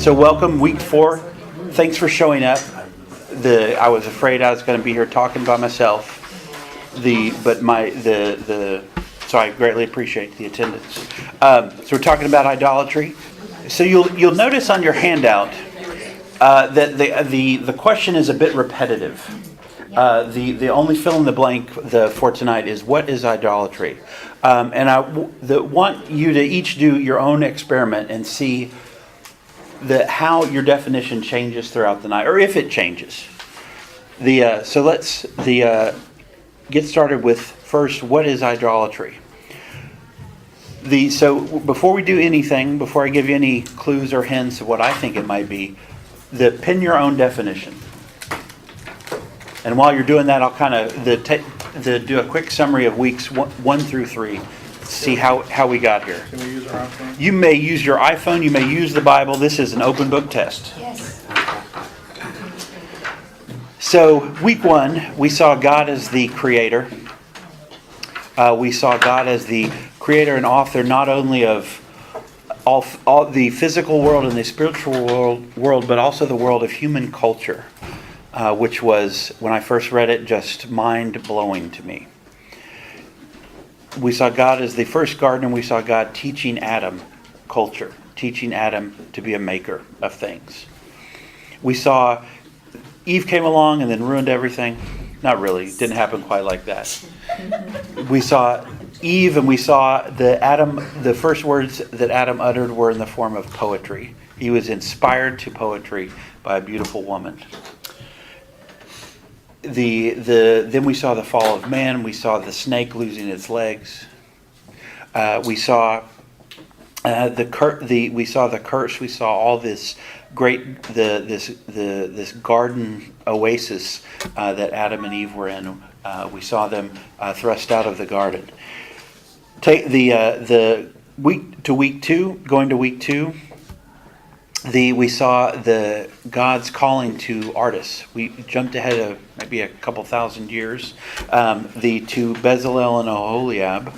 So welcome, week 4. Thanks for showing up. I was afraid I was going to be here talking by myself. So I greatly appreciate the attendance. So we're talking about idolatry. So you'll notice on your handout that the question is a bit repetitive. The only fill in the blank for tonight is, what is idolatry? And I want you to each do your own experiment and see how your definition changes throughout the night, or if it changes. So let's get started with first, what is idolatry? So before we do anything, before I give you any clues or hints of what I think it might be, pin your own definition. And while you're doing that, I'll kind of do a quick summary of weeks 1 through 3. See how we got here. Can we use our iPhone? You may use your iPhone. You may use the Bible. This is an open book test. Yes. So week 1, we saw God as the creator. We saw God as the creator and author not only of all the physical world and the spiritual world, but also the world of human culture, which was, when I first read it, just mind-blowing to me. We saw God as the first gardener. We saw God teaching Adam culture, teaching Adam to be a maker of things. We saw Eve came along and then ruined everything. Not really. It didn't happen quite like that. We saw Eve, and we saw the first words that Adam uttered were in the form of poetry. He was inspired to poetry by a beautiful woman. Then we saw the fall of man. We saw the snake losing its legs. We saw we saw the curse. We saw all this great this garden oasis that Adam and Eve were in. We saw them thrust out of the garden. Take the week to week 2. Going to week 2. We saw God's calling to artists. We jumped ahead of maybe a couple thousand years to Bezalel and Oholiab.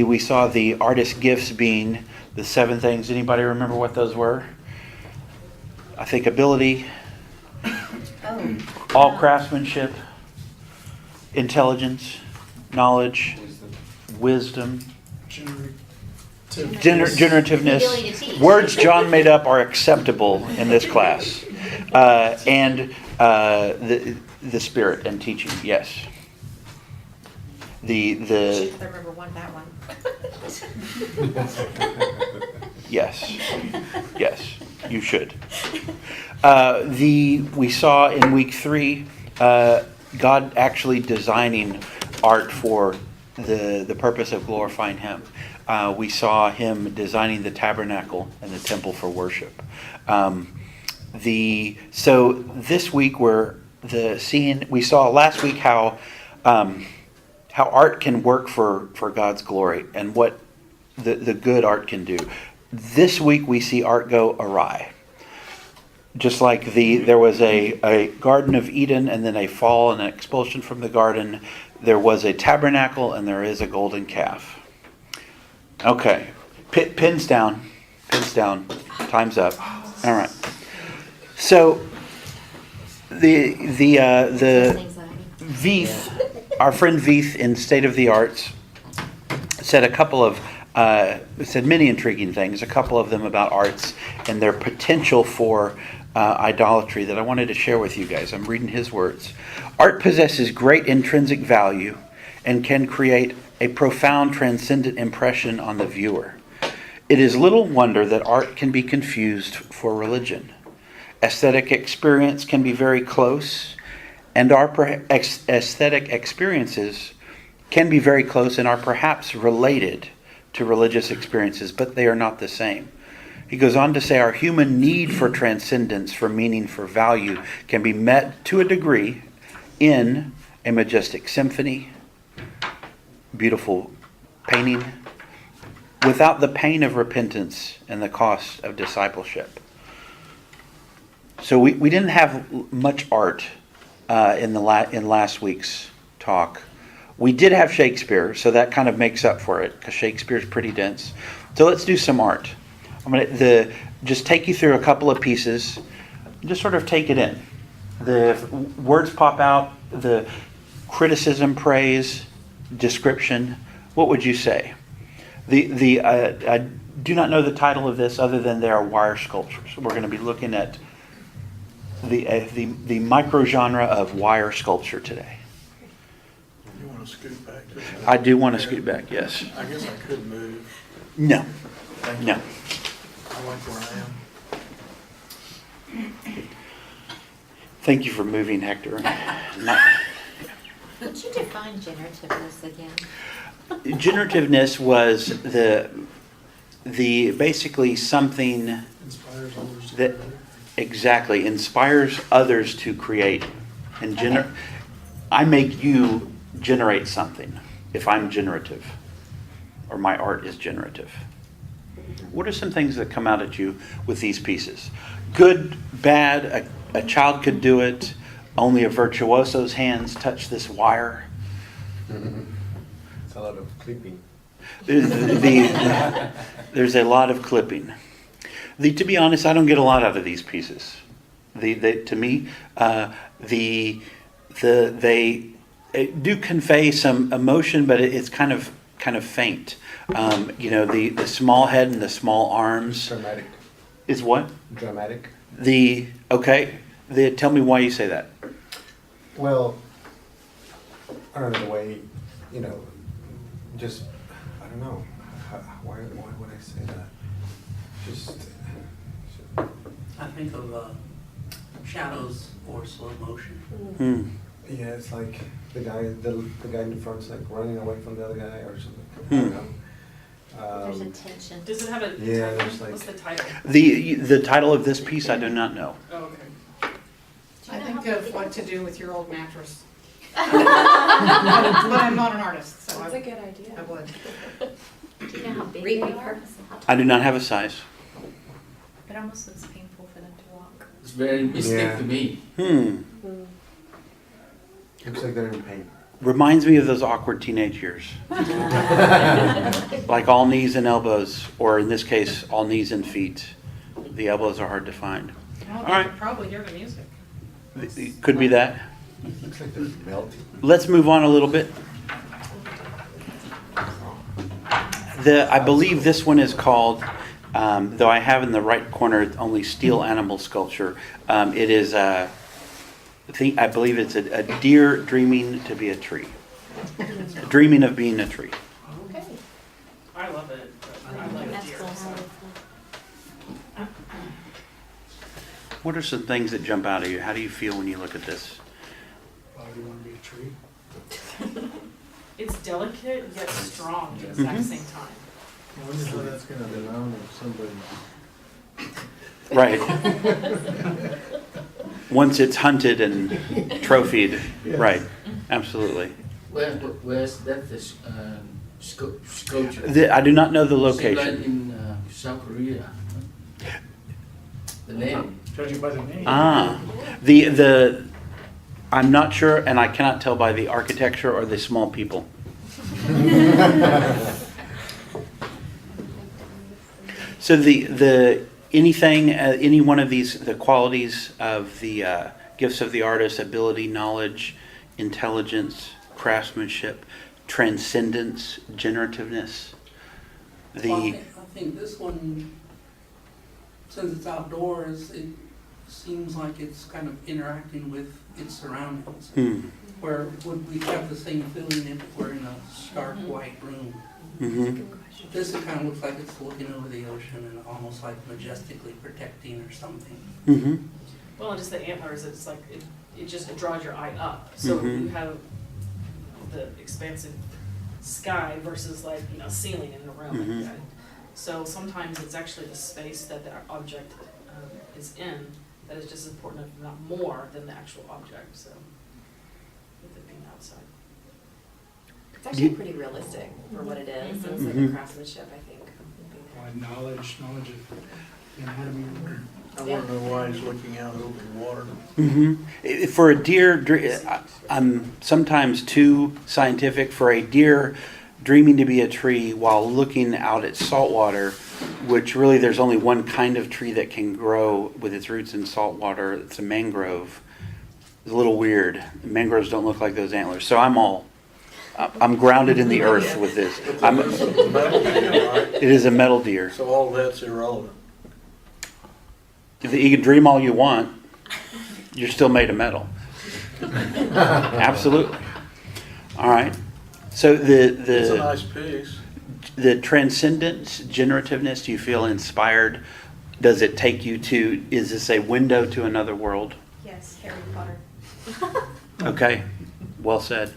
We saw the artist gifts being the 7 things. Anybody remember what those were? I think ability, all craftsmanship, intelligence, knowledge, wisdom, generativeness. Words John made up are acceptable in this class. And the spirit and teaching, yes. I remember that one. Yes, you should. We saw in week 3 God actually designing art for the purpose of glorifying Him. We saw Him designing the tabernacle and the temple for worship. So this week we saw last week how art can work for God's glory and what the good art can do. This week we see art go awry. Just like there was a Garden of Eden and then a fall and an expulsion from the garden, there was a tabernacle and there is a golden calf. Okay, pins down. Time's up. All right. So the Veith, our friend Veith in State of the Arts, said many intriguing things. A couple of them about arts and their potential for idolatry that I wanted to share with you guys. I'm reading his words. Art possesses great intrinsic value and can create a profound transcendent impression on the viewer. It is little wonder that art can be confused for religion. Aesthetic experience can be very close, and our aesthetic experiences can be very close and are perhaps related to religious experiences, but they are not the same. He goes on to say our human need for transcendence, for meaning, for value, can be met to a degree in a majestic symphony, beautiful painting, without the pain of repentance and the cost of discipleship. So we didn't have much art in last week's talk. We did have Shakespeare, so that kind of makes up for it, because Shakespeare's pretty dense. So let's do some art. I'm gonna just take you through a couple of pieces. Just sort of take it in. The words pop out. The criticism, praise, description. What would you say? I do not know the title of this other than there are wire sculptures. We're going to be looking at the microgenre of wire sculpture today. You want to scoot back? Just a I little? do want to scoot back. Yes. I guess I could move. No. Thank you. No. I like where I am. Thank you for moving, Hector. Would you define generativeness again? Generativeness was the basically something Inspires others to that do better. exactly inspires others to create. And I make you generate something if I'm generative, or my art is generative. What are some things that come out at you with these pieces? Good, bad, a child could do it. Only a virtuoso's hands touch this wire. It's a lot of clipping. There's a lot of clipping. To be honest, I don't get a lot out of these pieces. To me, they do convey some emotion, but it's kind of faint. The small head and the small arms Dramatic. is what? Dramatic. Tell me why you say that. Well, I don't know the way, just, I don't know. Why would I say that? Just, I think of shadows or slow motion. Hmm. yeah, it's like the guy in the front's like running away from the other guy or something. I don't know. There's a tension. Does it have a Yeah, title? there's like- What's the title? The title of this piece I do not know. Oh, okay. Do I you know think how of big what it to is? do with your old mattress. But I'm not an artist, so That's a I good idea. would. Do you know how big Read they me are? purpose. I do not have a size. It almost looks painful for them to walk. It's very mystic Yeah. to me. looks like they're in pain. Reminds me of those awkward teenage years. Like all knees and elbows, or in this case, all knees and feet. The elbows are hard to find. Well, All you right. could probably hear the music. It could be that. Looks like they're melting. Let's move on a little bit. I believe this one is called, though I have in the right corner only steel animal sculpture. It is, I believe it's a deer dreaming to be a tree. Dreaming of being a tree. Okay. I love it. I like That's deer. cool. So. What are some things that jump out at you? How do you feel when you look at this? Why do you want to be a tree? It's delicate yet strong at the Mm-hmm. exact same time. I wonder how that's going to belong if somebody. Right. Once it's hunted and trophied. Yes. Right. Absolutely. Where's that sculpture? I do not know the Same location. like in South Korea. The name. Judging by the name. I'm not sure, and I cannot tell by the architecture or the small people. So any one of these, the qualities of the gifts of the artist, ability, knowledge, intelligence, craftsmanship, transcendence, generativeness. I think this one, since it's outdoors, it seems like it's kind of interacting with its surroundings. Where would we have the same feeling if we're in a stark white room? Mm-hmm. This it kind of looks like it's looking over the ocean and almost like majestically protecting or something. Mm-hmm. Well, and just the antlers, it's like, it draws your eye up. So Mhm. you have the expansive sky versus like, ceiling in the room. Mhm. Like that. So sometimes it's actually the space that the object is in that is just as important, if not more, than the actual object, so. With it being outside. It's actually pretty realistic for what it is. Mhm. It's like Mhm. a craftsmanship, I think. Knowledge of anatomy. I want to know why he's looking out over the water. Mm-hmm. For a deer, I'm sometimes too scientific. For a deer, dreaming to be a tree while looking out at salt water, which really there's only one kind of tree that can grow with its roots in salt water. It's a mangrove. It's a little weird. Mangroves don't look like those antlers. So I'm grounded in the earth with this. It is a metal deer. So all that's irrelevant. You can dream all you want. You're still made of metal. Absolutely. All right. So It's a nice piece. the transcendence, generativeness, do you feel inspired? Does it take you to, is this a window to another world? Yes, Harry Potter. Okay, well said.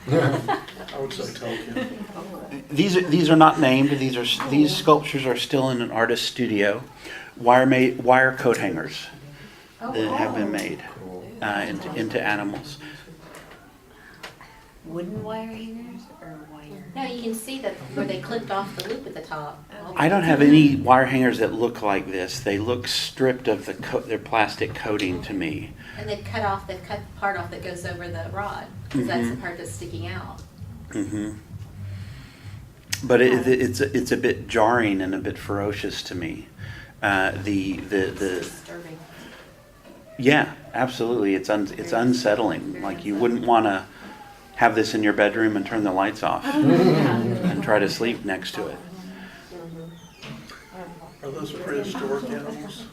I would say Tolkien. These are not named. These sculptures are still in an artist's studio. Wire coat hangers that have been made into animals. Wooden wire hangers or wire? No, you can see that where they clipped off the loop at the top. I don't have any wire hangers that look like this. They look stripped of their plastic coating to me. And they've cut the part off that goes over the rod, because that's the Mhm. part that's sticking out. Hmm. But it's a bit jarring and a bit ferocious to me. It's disturbing. Yeah, absolutely. It's unsettling. Like you wouldn't want to have this in your bedroom and turn the lights off and try to sleep next to it. Are those prehistoric animals?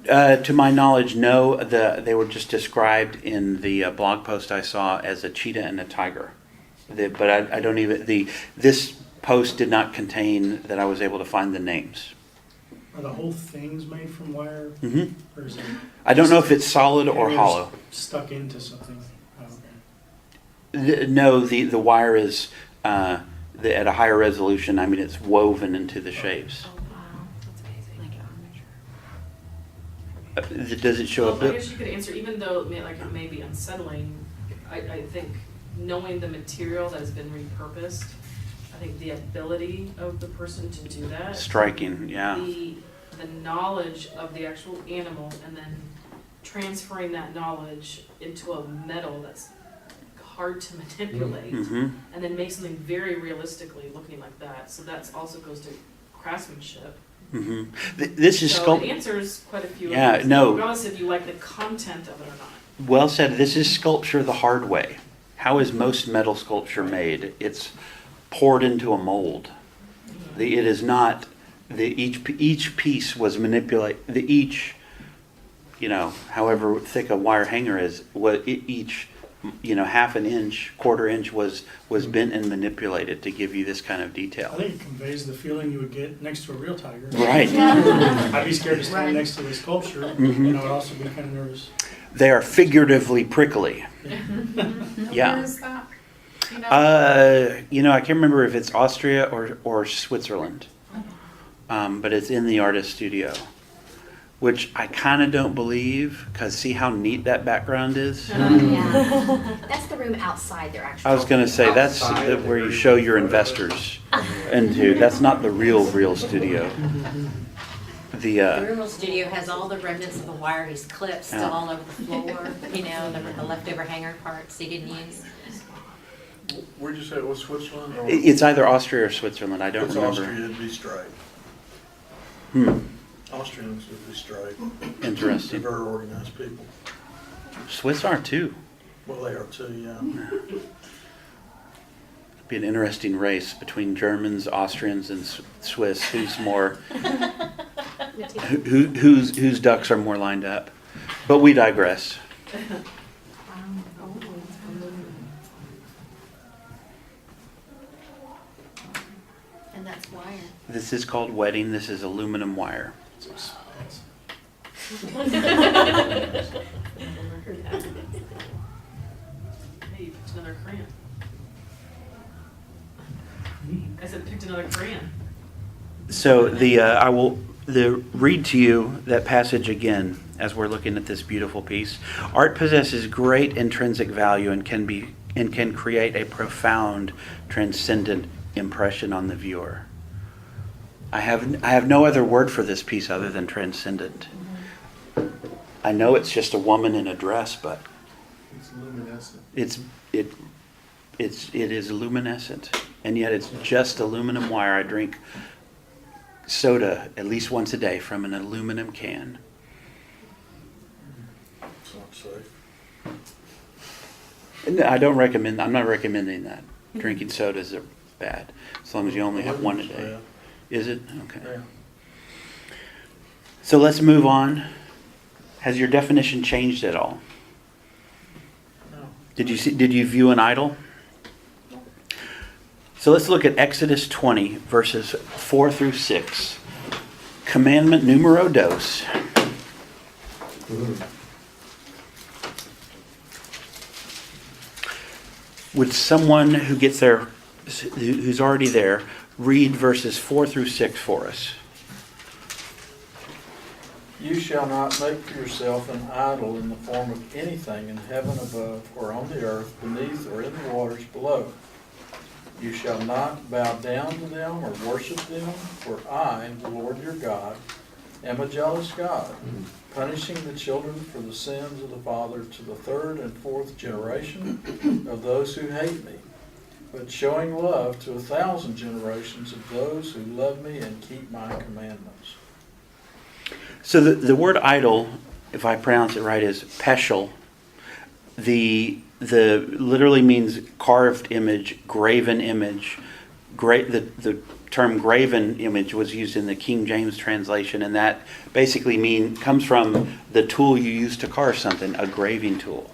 To my knowledge, no. They were just described in the blog post I saw as a cheetah and a tiger. But I don't even this post did not contain that I was able to find the names. Are the whole things made from wire? Hmm. Or is it I don't know if it's solid or hairs hollow. stuck into something? Oh, No, the wire is at a higher resolution. I mean, it's woven into the shapes. Oh, wow, that's amazing. Does it show a Well, I bit? guess you could answer, even though it may be unsettling, I think knowing the material that has been repurposed, I think the ability of the person to do that. Striking, yeah. The knowledge of the actual animal and then transferring that knowledge into a metal that's hard to manipulate Hmm. and then make something very realistically looking like that. So that also goes to craftsmanship. Hmm. This is So it answers quite a few. Yeah, of these, no. regardless if you like the content of it or not. Well said. This is sculpture the hard way. How is most metal sculpture made? It's poured into a mold. It is not. Each piece was manipulated. However thick a wire hanger is, each half an inch, quarter inch was bent and manipulated to give you this kind of I detail. think it conveys the feeling you would get next to a real tiger. Right. I'd be scared to stand Right. next to the sculpture, Mhm. and I would also be kind of nervous. They are figuratively prickly. Yeah. Where is that? You know? I can't remember if it's Austria or Switzerland, but it's in the artist studio, which I kind of don't believe, because see how neat that background is? Yeah. That's the room outside their actual. I was going to say, that's Outside. where you show your investors into. That's not the real studio. The Rural studio has all the remnants of the wire he's clipped still Yeah. all over the floor, the leftover hanger parts he didn't use. Where'd you say it was, Switzerland? Or It's either Austria or Switzerland. I don't it's remember. Austria, it'd be straight. Austrians would be straight. They're Interesting. very organized people. Swiss are too. Well, they are too, yeah. Be an interesting race between Germans, Austrians, and Swiss. Who's more? Whose ducks are more lined up? But we digress. And that's wire. This is called wedding. This is aluminum wire. It's expensive. Hey, you picked another crayon. I said picked another crayon. So I will read to you that passage again as we're looking at this beautiful piece. Art possesses great intrinsic value and can create a profound, transcendent impression on the viewer. I have no other word for this piece other than transcendent. I know it's just a woman in a dress, but It's luminescent. it it is luminescent, and yet it's just aluminum wire. I drink soda at least once a day from an aluminum can. It's not safe. And I'm not recommending that. Drinking sodas are bad, as long as you only have one a day. Is it? Okay. Yeah. So let's move on. Has your definition changed at all? No. Did you view an idol? So let's look at Exodus 20, verses 4 through 6. Commandment numero dos. Would someone who gets there, who's already there, read verses 4 through 6 for us? You shall not make for yourself an idol in the form of anything in heaven above, or on the earth beneath, or in the waters below. You shall not bow down to them or worship them, for I, the Lord your God, am a jealous God, punishing the children for the sins of the father to the third and fourth generation of those who hate me, but showing love to 1,000 generations of those who love me and keep my commandments. So the word idol, if I pronounce it right, is peshel. The literally means carved image, graven image. The term graven image was used in the King James translation, and that basically comes from the tool you use to carve something, a graving tool.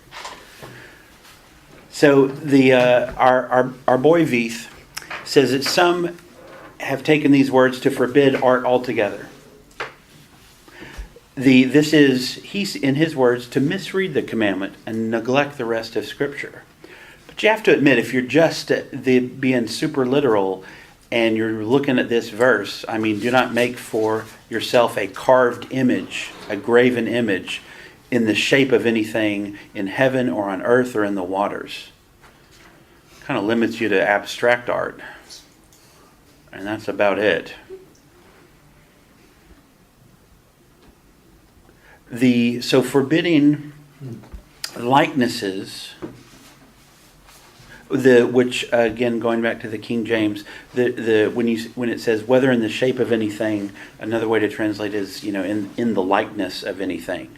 So our boy Veith says that some have taken these words to forbid art altogether. He's in his words, to misread the commandment and neglect the rest of Scripture. But you have to admit, if you're just being super literal and you're looking at this verse, I mean, do not make for yourself a carved image, a graven image, in the shape of anything in heaven or on earth or in the waters. Kind of limits you to abstract art. And that's about it. So forbidding likenesses, which again going back to the King James, when it says whether in the shape of anything, another way to translate is in the likeness of anything.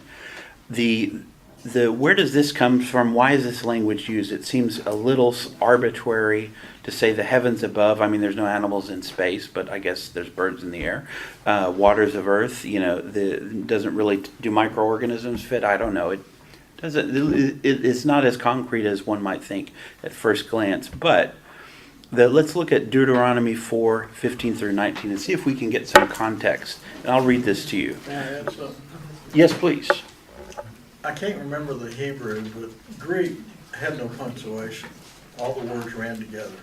Where does this come from? Why is this language used? It seems a little arbitrary to say the heavens above. I mean, there's no animals in space, but I guess there's birds in the air. Waters of earth. Doesn't really do microorganisms fit? I don't know. It doesn't. It's not as concrete as one might think at first glance. But let's look at Deuteronomy 4:15 through 19 and see if we can get some context. And I'll read this to you. May I add something? Yes, please. I can't remember the Hebrew, but Greek had no punctuation. All the words ran together.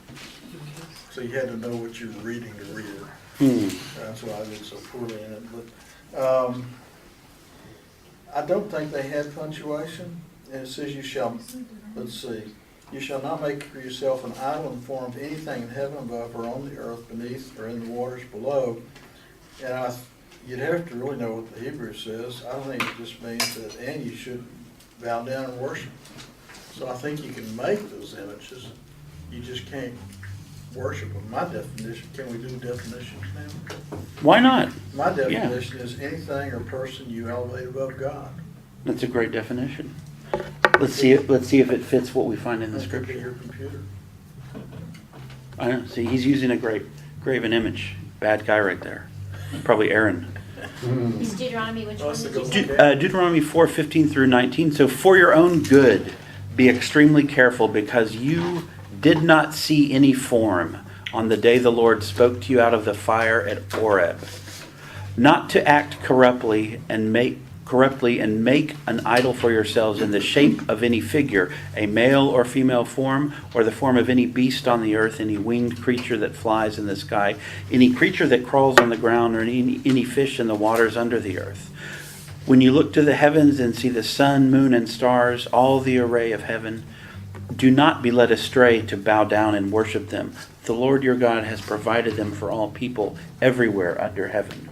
So you had to know what you were reading to read it. That's why I did so poorly in it. But I don't think they had punctuation. And it says you shall not make for yourself an idol in the form of anything in heaven above, or on the earth beneath, or in the waters below. And you'd have to really know what the Hebrew says. I don't think it just means that, and you should bow down and worship. So I think you can make those images. You just can't worship them. My definition, can we do definitions now? Why not? My definition is anything or person you elevate above God. That's a great definition. Let's see if it fits what we find in the That could be Scripture. your computer. I don't see. He's using a graven image. Bad guy right there. Probably Aaron. Is Deuteronomy, which one did you say? Deuteronomy 4:15 through 19. So for your own good, be extremely careful, because you did not see any form on the day the Lord spoke to you out of the fire at Oreb, not to act corruptly and make an idol for yourselves in the shape of any figure, a male or female form, or the form of any beast on the earth, any winged creature that flies in the sky, any creature that crawls on the ground, or any fish in the waters under the earth. When you look to the heavens and see the sun, moon, and stars, all the array of heaven, do not be led astray to bow down and worship them. The Lord your God has provided them for all people everywhere under heaven.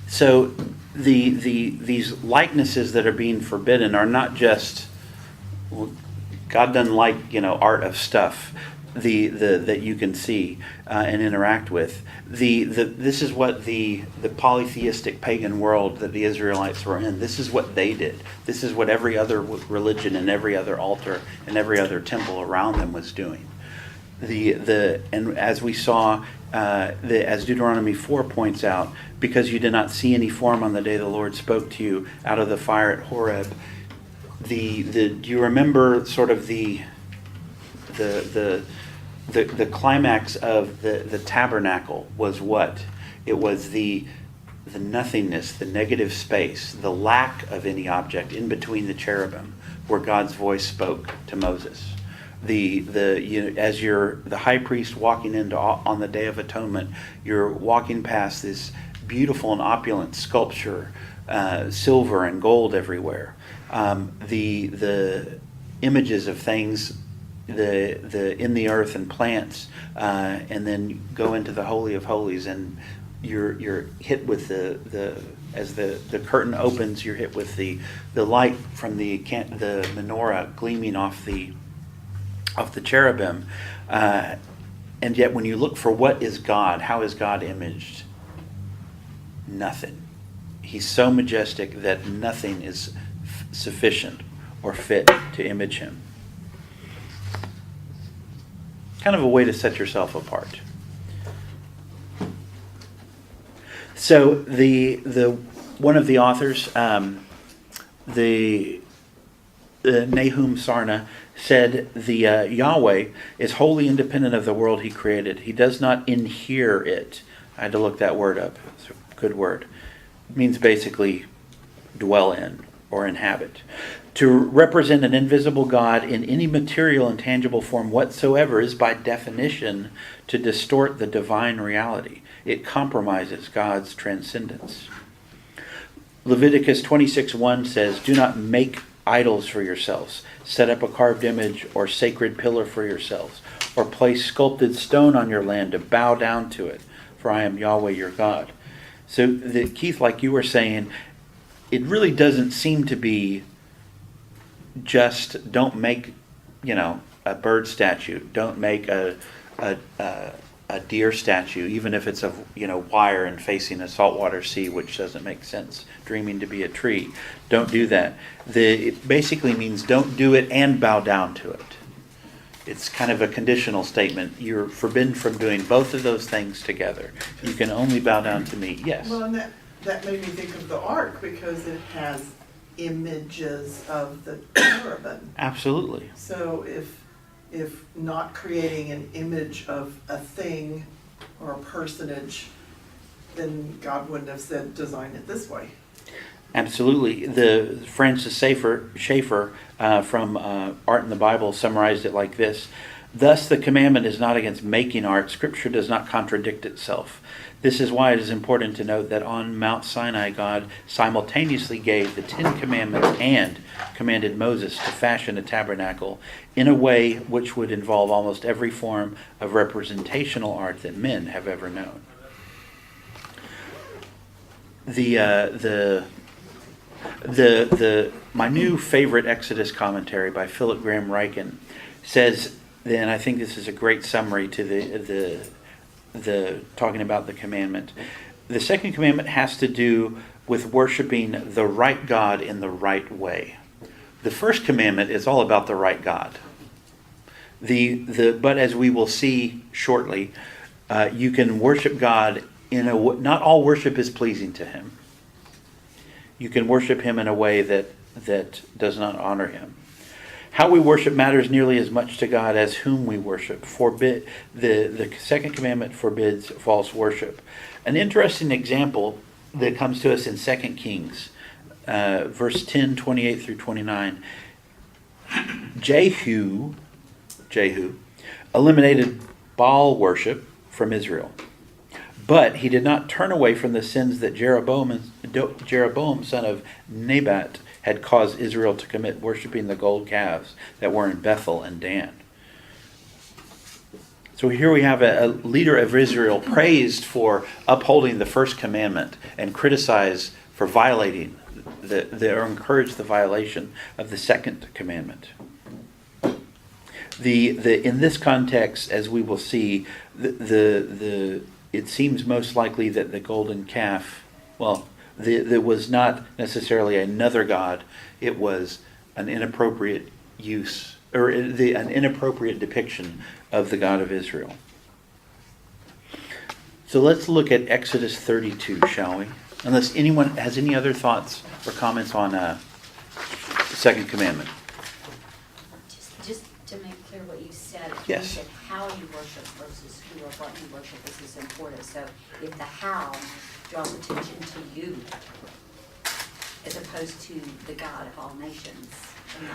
So these likenesses that are being forbidden are not just God doesn't like, art of stuff that you can see and interact with. This is what the polytheistic pagan world that the Israelites were in, this is what they did. This is what every other religion and every other altar and every other temple around them was doing. And as we saw, as Deuteronomy 4 points out, because you did not see any form on the day the Lord spoke to you out of the fire at Horeb. Do you remember sort of the climax of the tabernacle was what? It was the nothingness, the negative space, the lack of any object in between the cherubim, where God's voice spoke to Moses. As you're the high priest walking into on the Day of Atonement, you're walking past this beautiful and opulent sculpture, silver and gold everywhere. The images of things, the in the earth and plants, and then go into the Holy of Holies, and you're hit with as the curtain opens, you're hit with the light from the menorah gleaming off the cherubim, and yet when you look for what is God, how is God imaged? Nothing. He's so majestic that nothing is sufficient or fit to image him. Kind of a way to set yourself apart. So the one of the authors, the Nahum Sarna, said the Yahweh is wholly independent of the world he created. He does not inhere it. I had to look that word up. It's a good word. It means basically dwell in or inhabit. To represent an invisible God in any material and tangible form whatsoever is by definition to distort the divine reality. It compromises God's transcendence. Leviticus 26:1 says, "Do not make idols for yourselves. Set up a carved image or sacred pillar for yourselves, or place sculpted stone on your land to bow down to it, for I am Yahweh your God." So, Keith, like you were saying, it really doesn't seem to be just don't make, a bird statue. Don't make a deer statue, even if it's of wire and facing a saltwater sea, which doesn't make sense. Dreaming to be a tree. Don't do that. It basically means don't do it and bow down to it. It's kind of a conditional statement. You're forbidden from doing both of those things together. You can only bow down to me. Yes. Well, and that made me think of the ark, because it has images of the cherubim. Absolutely. So if not creating an image of a thing or a personage, then God wouldn't have said design it this way. Absolutely. The Francis Schaeffer from Art in the Bible summarized it like this: "Thus the commandment is not against making art. Scripture does not contradict itself. This is why it is important to note that on Mount Sinai, God simultaneously gave the 10 Commandments and commanded Moses to fashion a tabernacle in a way which would involve almost every form of representational art that men have ever known." My new favorite Exodus commentary by Philip Graham Ryken says, and I think this is a great summary to the talking about the commandment. The second commandment has to do with worshiping the right God in the right way. The first commandment is all about the right God. But as we will see shortly, you can worship God not all worship is pleasing to him. You can worship him in a way that does not honor him. How we worship matters nearly as much to God as whom we worship. The second commandment forbids false worship. An interesting example that comes to us in 2 Kings, verse 10, 28 through 29. Jehu eliminated Baal worship from Israel. But he did not turn away from the sins that Jeroboam, son of Nebat, had caused Israel to commit, worshiping the gold calves that were in Bethel and Dan. So here we have a leader of Israel praised for upholding the first commandment and criticized for violating or encouraged the violation of the second commandment. In this context, as we will see, it seems most likely that the golden calf, well, there was not necessarily another god. It was an inappropriate use, or an inappropriate depiction of the God of Israel. So let's look at Exodus 32, shall we? Unless anyone has any other thoughts or comments on the second commandment. Just to make clear what you said, Yes. you said how you worship versus who or what you worship. This is important. So if the how draws attention to you, as opposed to the God of all nations, and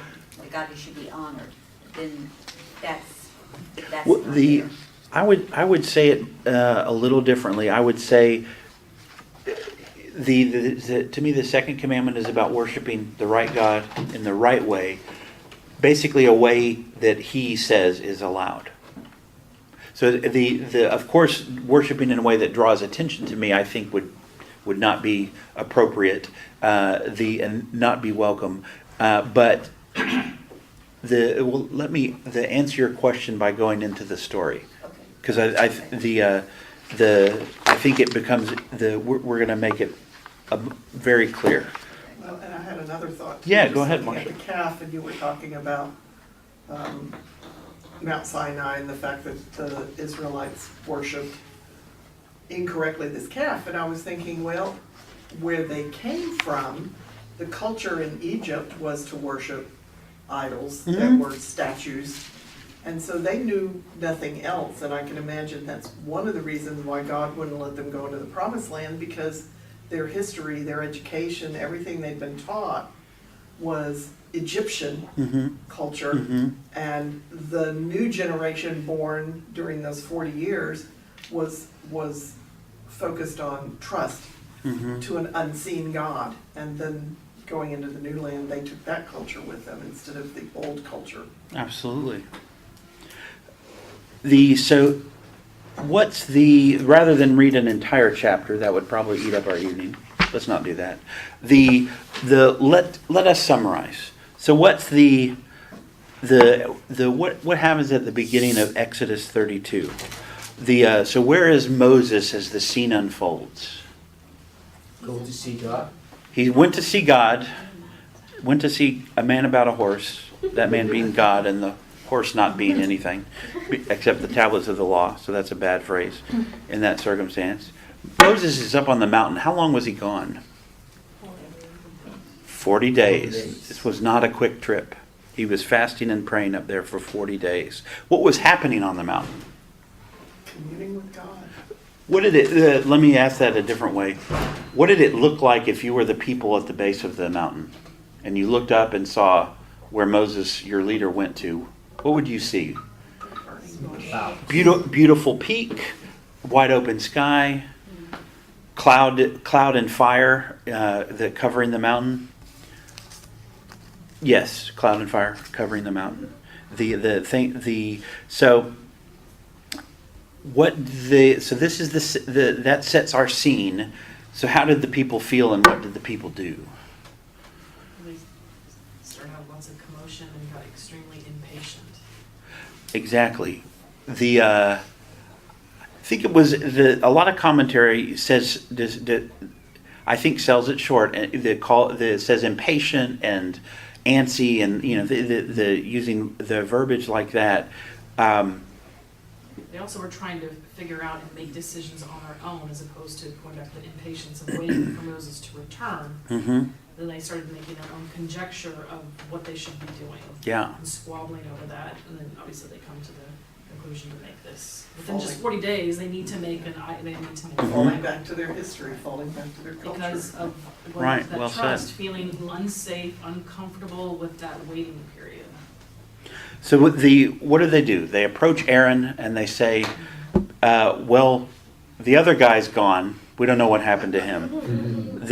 the God who should be honored, then that's Well, not there. I would say it a little differently. I would say to me the second commandment is about worshiping the right God in the right way, basically a way that He says is allowed. So of course worshiping in a way that draws attention to me, I think would not be appropriate, and not be welcome. But let me answer your question by going into the story, because I think it becomes we're going to make it very clear. Well, and I had another thought. Yeah, Just go ahead, looking at Marcia. the calf, and you were talking about Mount Sinai and the fact that the Israelites worshipped incorrectly this calf. And I was thinking, well, where they came from, the culture in Egypt was to worship idols that were statues. And so they knew nothing else. And I can imagine that's one of the reasons why God wouldn't let them go into the promised land, because their history, their education, everything they'd been taught was Egyptian culture. And the new generation born during those 40 years was focused on trust to an unseen God. And then going into the new land, they took that culture with them instead of the old culture. Absolutely. Rather than read an entire chapter, that would probably eat up our evening. Let's not do that. Let us summarize. So what's what happens at the beginning of Exodus 32? So where is Moses as the scene unfolds? Go to see God. He went to see God, went to see a man about a horse, that man being God and the horse not being anything except the tablets of the law. So that's a bad phrase in that circumstance. Moses is up on the mountain. How long was he gone? 40 days. This was not a quick trip. He was fasting and praying up there for 40 days. What was happening on the mountain? Communing with God. What did it? Let me ask that a different way. What did it look like if you were the people at the base of the mountain and you looked up and saw where Moses, your leader, went to? What would you see? Wow. Beautiful peak, wide open sky, cloud and fire that covering the mountain. Yes, cloud and fire covering the mountain. This is that sets our scene. So how did the people feel and what did the people do? They started having lots of commotion and got extremely impatient. Exactly. I think it was a lot of commentary says I think sells it short. It says impatient and antsy, and the using the verbiage like that. They also were trying to figure out and make decisions on their own, as opposed to going back to the impatience of waiting for Moses to return. Then they started making their own conjecture of what they should be doing. Yeah. And squabbling over that, and then obviously they come to the conclusion to make this. Within just 40 days, they need to make Falling back to their history, falling back to their culture. because of Right, that well said. trust, feeling unsafe, uncomfortable with that waiting period. So what do? They approach Aaron and they say, well, the other guy's gone. We don't know what happened to him.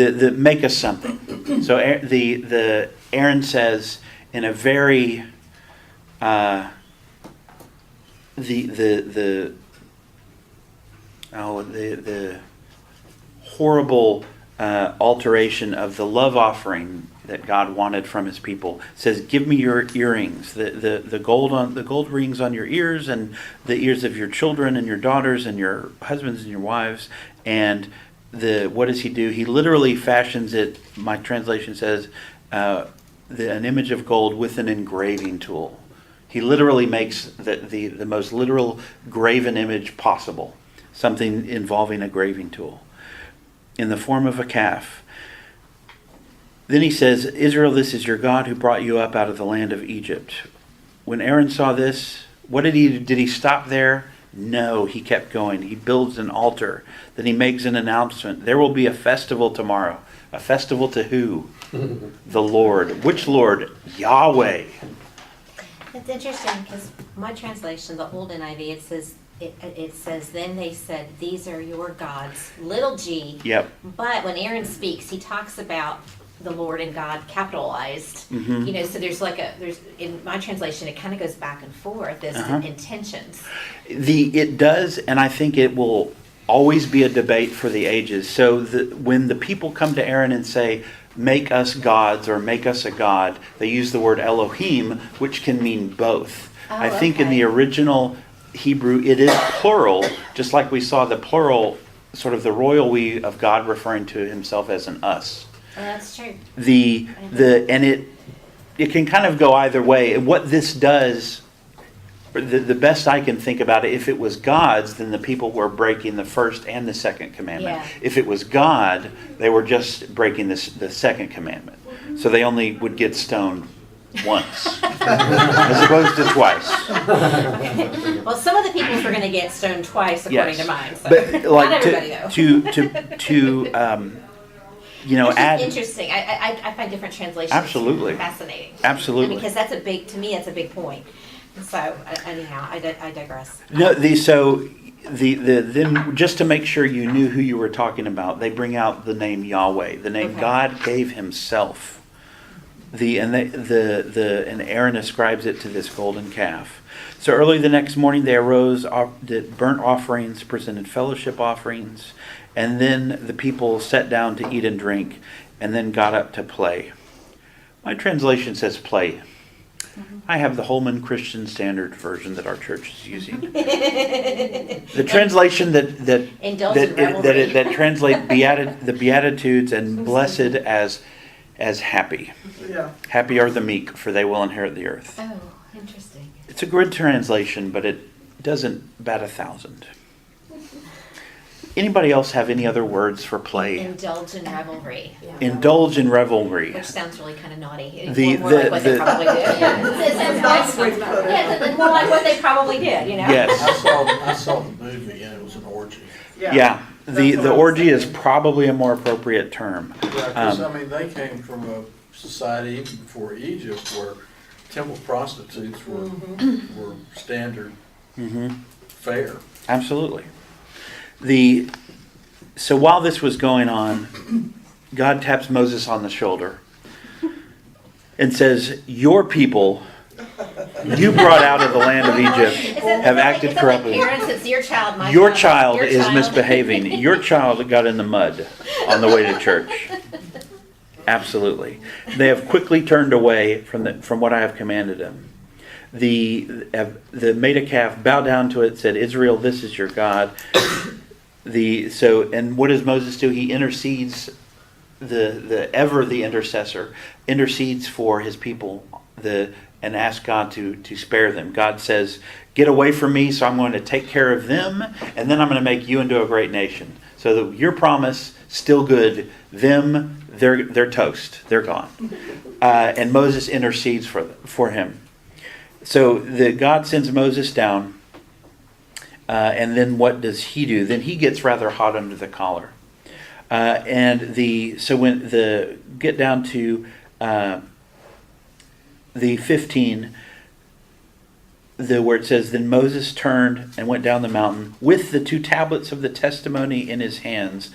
Make us something. So Aaron says in a very the horrible alteration of the love offering that God wanted from his people. It says, give me your earrings, the gold rings on your ears, and the ears of your children and your daughters and your husbands and your wives. And what does he do? He literally fashions it, my translation says, an image of gold with an engraving tool. He literally makes the most literal graven image possible, something involving a graving tool, in the form of a calf. Then he says, Israel, this is your God who brought you up out of the land of Egypt. When Aaron saw this, what did he do? Did he stop there? No, he kept going. He builds an altar. Then he makes an announcement. There will be a festival tomorrow. A festival to who? The Lord. Which Lord? Yahweh. It's interesting because my translation, the old NIV, it says, then they said, these are your gods, little g. Yep. But when Aaron speaks, he talks about the Lord and God capitalized. Mm-hmm. You know, so there's in my translation, it kind of goes back and forth as to intentions. It does, and I think it will always be a debate for the ages. So when the people come to Aaron and say, make us gods or make us a god, they use the word Elohim, which can mean both. Oh, I think in okay. the original Hebrew, it is plural, just like we saw the plural, sort of the royal we of God referring to himself as an us. Oh, that's true. And it can kind of go either way. And what this does, the best I can think about it, if it was God's, then the people were breaking the first and the second commandment. Yeah. If it was God, they were just breaking the second commandment. So they only would get stoned once, as opposed to twice. Well, some of the peoples were going to get stoned twice, according Yes. to mine. So. But Not everybody, though. You know, It's just add interesting. I find different translations Absolutely. fascinating. Absolutely. Because to me, that's a big point. So anyhow, I digress. No, then just to make sure you knew who you were talking about, they bring out the name Yahweh, the name Okay. God gave Himself. And Aaron ascribes it to this golden calf. So early the next morning they arose, did burnt offerings, presented fellowship offerings, and then the people sat down to eat and drink, and then got up to play. My translation says play. I have the Holman Christian Standard Version that our church is using. The translation Indulge in revelry. that translate the Beatitudes and blessed as happy. Yeah. Happy are the meek, for they will inherit the earth. Oh, interesting. It's a good translation, but it doesn't bat 1,000. Anybody else have any other words for play? Indulge in revelry, Indulge in revelry. which sounds really kind of naughty. More The- like what they the- probably did. It's more like what they probably did, you know? Yes. I saw the movie and it was an orgy. Yeah. That's The what I was orgy is thinking. probably a more appropriate term. Yeah, because Um, I mean, they came from a society even before Egypt where temple prostitutes were standard fare. Absolutely. So while this was going on, God taps Moses on the shoulder and says, your people you brought out of the land of Egypt have acted corruptly. Parents, it's your child, my Your child. child is misbehaving. Your child got in the mud on the way to church. Absolutely. They have quickly turned away from what I have commanded them. The made a calf, bowed down to it, said, Israel, this is your God. And what does Moses do? He intercedes, the intercessor, intercedes for his people, and asks God to spare them. God says, get away from me, so I'm going to take care of them, and then I'm going to make you into a great nation. So your promise, still good. Them, they're toast. They're gone. And Moses intercedes for him. So God sends Moses down, and then what does he do? Then he gets rather hot under the collar. So when get down to the 15, where it says, then Moses turned and went down the mountain with the 2 tablets of the testimony in his hands.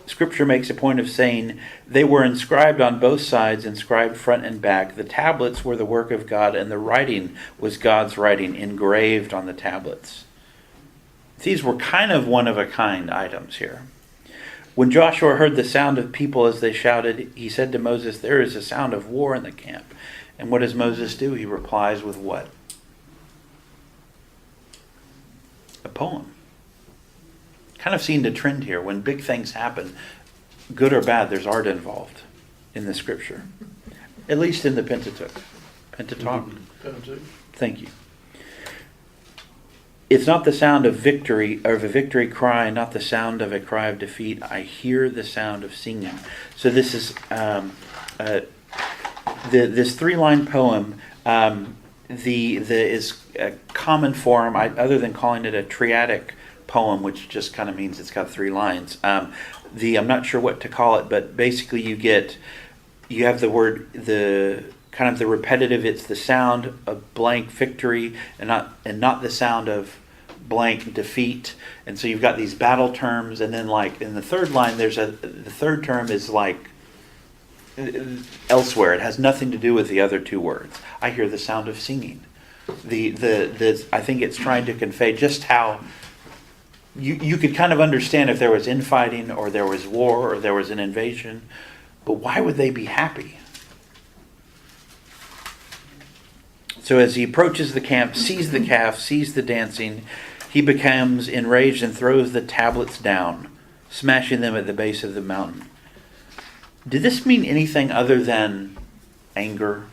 Scripture makes a point of saying they were inscribed on both sides, inscribed front and back. The tablets were the work of God, and the writing was God's writing engraved on the tablets. These were kind of one-of-a-kind items here. When Joshua heard the sound of people as they shouted, he said to Moses, "There is a sound of war in the camp." And what does Moses do? He replies with what? A poem. Kind of seeing the trend here. When big things happen, good or bad, there's art involved in the scripture. At least in the Pentateuch. Pentateuch. Pentateuch. Thank you. It's not the sound of victory, or of a victory cry, not the sound of a cry of defeat. I hear the sound of singing. So this is this 3-line poem. The is a common form, other than calling it a triadic poem, which just kind of means it's got 3 lines. I'm not sure what to call it, but basically you have the word, the kind of the repetitive. It's the sound of blank victory, and not the sound of blank defeat. And so you've got these battle terms, and then like in the 3rd line, the 3rd term is like elsewhere. It has nothing to do with the other 2 words. I hear the sound of singing. I think it's trying to convey just how you could kind of understand if there was infighting, or there was war, or there was an invasion, but why would they be happy? So as he approaches the camp, sees the calf, sees the dancing, he becomes enraged and throws the tablets down, smashing them at the base of the mountain. Did this mean anything other than anger?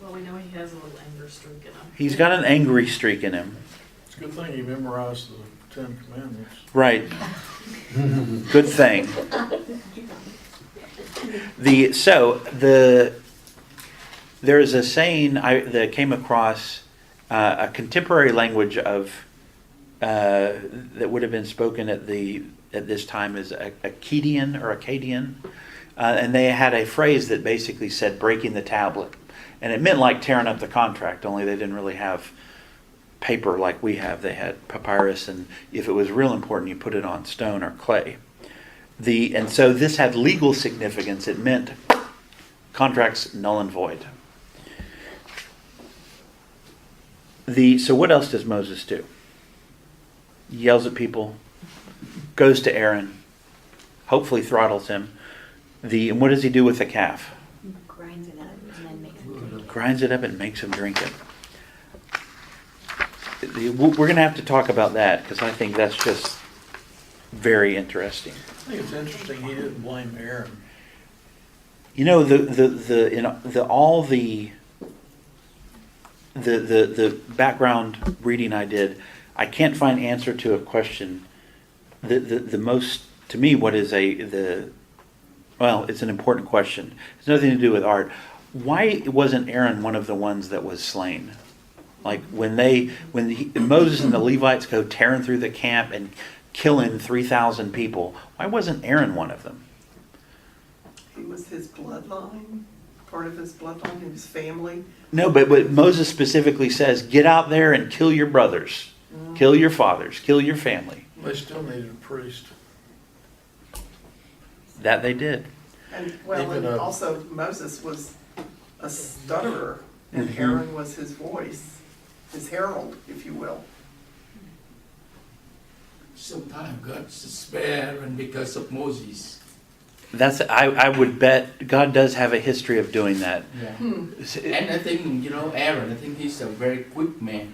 Well, we know he has a little anger streak in him. He's got an angry streak in him. It's a good thing you memorized the 10 Commandments. Right. Good thing. There is a saying that came across a contemporary language of that would have been spoken at this time as Akkadian or Akkadian, and they had a phrase that basically said "breaking the tablet," and it meant like tearing up the contract. Only they didn't really have paper like we have. They had papyrus, and if it was real important, you put it on stone or clay. And so this had legal significance. It meant contracts null and void. So what else does Moses do? He yells at people, goes to Aaron, hopefully throttles him. And what does he do with the calf? Grinds it up and then makes it. Grinds it up and makes him drink it. We're going to have to talk about that, because I think that's just very interesting. I think it's interesting he didn't blame Aaron. You know, the background reading I did, I can't find answer to a question. The most, to me, it's an important question. It's nothing to do with art. Why wasn't Aaron one of the ones that was slain? Like when Moses and the Levites go tearing through the camp and killing 3,000 people, why wasn't Aaron one of them? He was his bloodline, part of his bloodline, his family. No, but Moses specifically says, get out there and kill your brothers, kill your fathers, kill your family. They still needed a priest. That they did. And also Moses was a stutterer, and Aaron was his voice, his herald, if you will. Sometimes God spare and because of Moses. I would bet God does have a history of doing that. Yeah. And I think, Aaron, I think he's a very quick man.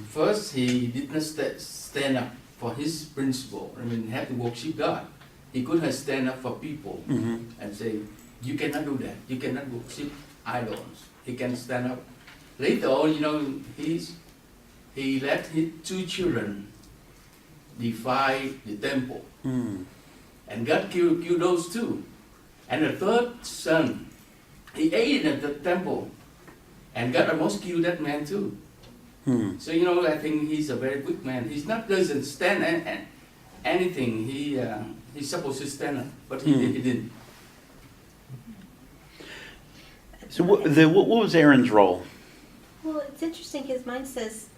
First, he did not stand up for his principle. He had to worship God. He could have stand up for people and say, you cannot do that. You cannot worship idols. He can stand up. Later on, he let his 2 children defy the temple. And God killed those 2. And the 3rd son, he ate at the temple. And God almost killed that man too. So, I think he's a very quick man. He's not doesn't stand anything. He's supposed to stand up, but he didn't. So what was Aaron's role? Well, it's interesting because mine says,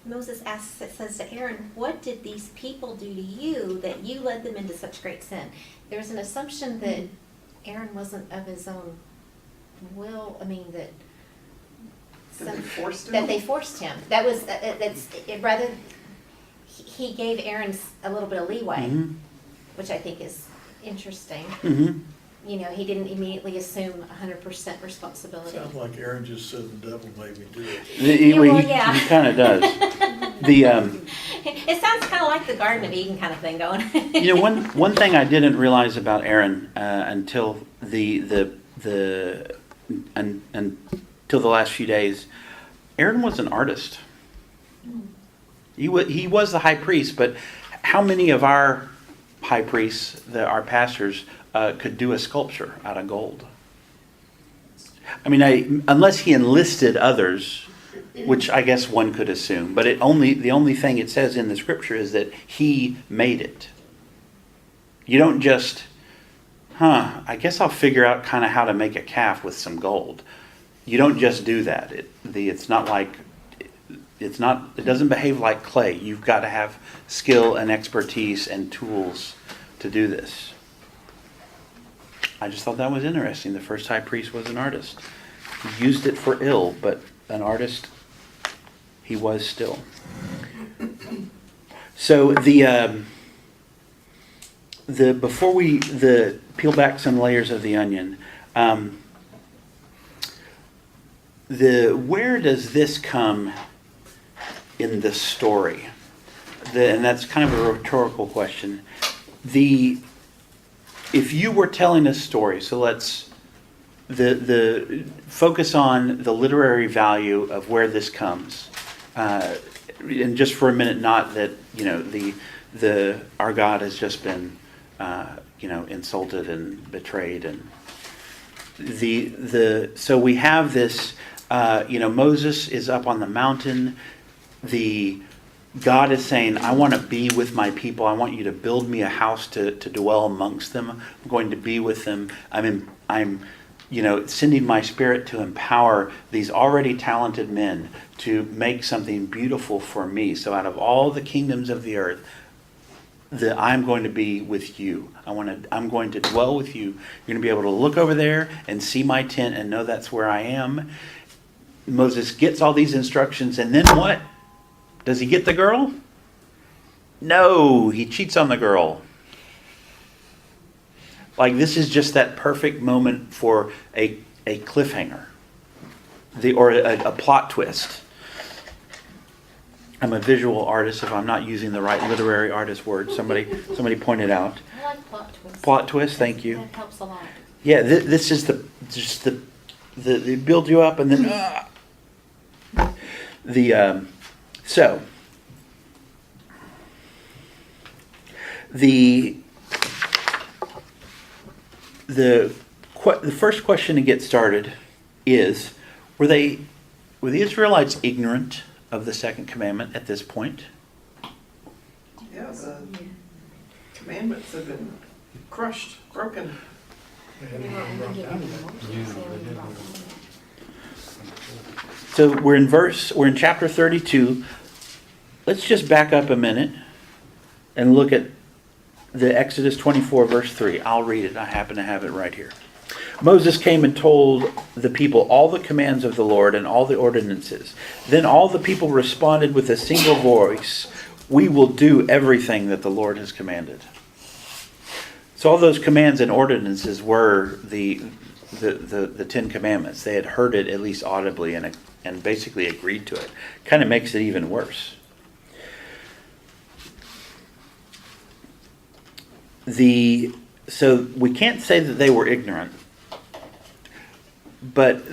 Moses says to Aaron, what did these people do to you that you led them into such great sin? There's an assumption that Aaron wasn't of his own will. That they forced him? That they forced him. That was, rather, he gave Aaron a little bit of leeway, Mhm. which I think is interesting. Mhm. You know, he didn't immediately assume 100% responsibility. Sounds like Aaron just said the devil made me do it. Yeah. He kind of does. The It sounds kind of like the Garden of Eden kind of thing going. you know, one thing I didn't realize about Aaron until until the last few days, Aaron was an artist. He was the high priest, but how many of our high priests, our pastors, could do a sculpture out of gold? I mean, unless he enlisted others, which I guess one could assume, but the only thing it says in the scripture is that he made it. You don't just, I guess I'll figure out kind of how to make a calf with some gold. You don't just do that. It doesn't behave like clay. You've got to have skill and expertise and tools to do this. I just thought that was interesting. The first high priest was an artist. He used it for ill, but an artist he was still. So before we peel back some layers of the onion, where does this come in the story? And that's kind of a rhetorical question. If you were telling a story, so let's focus on the literary value of where this comes, and just for a minute, not that our God has just been insulted and betrayed, and so we have this. Moses is up on the mountain. God is saying, I want to be with my people. I want you to build me a house to dwell amongst them. I'm going to be with them. I'm sending my spirit to empower these already talented men to make something beautiful for me. So out of all the kingdoms of the earth, I'm going to be with you. I'm going to dwell with you. You're going to be able to look over there and see my tent and know that's where I am. Moses gets all these instructions, and then what? Does he get the girl? No, he cheats on the girl. Like, this is just that perfect moment for a cliffhanger, or a plot twist. I'm a visual artist. If I'm not using the right literary artist word, somebody pointed out. I like plot twists. Plot twist. Thank you. That helps a lot. Yeah, this is they build you up, and then so the first question to get started is, were the Israelites ignorant of the second commandment at this point? Yeah, the commandments have been crushed, broken. So we're in chapter 32. Let's just back up a minute and look at the Exodus 24 verse 3. I'll read it. I happen to have it right here. Moses came and told the people all the commands of the Lord and all the ordinances. Then all the people responded with a single voice, "We will do everything that the Lord has commanded." So all those commands and ordinances were the Ten Commandments. They had heard it at least audibly and basically agreed to it. Kind of makes it even worse. So we can't say that they were ignorant, but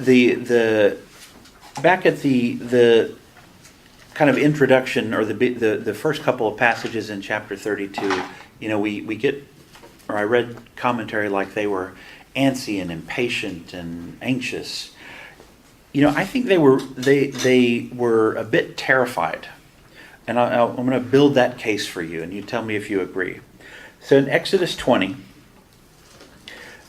back at the kind of introduction, or the first couple of passages in chapter 32, we get, or I read commentary like they were antsy and impatient and anxious. I think they were a bit terrified, and I'm going to build that case for you, and you tell me if you agree. So in Exodus 20,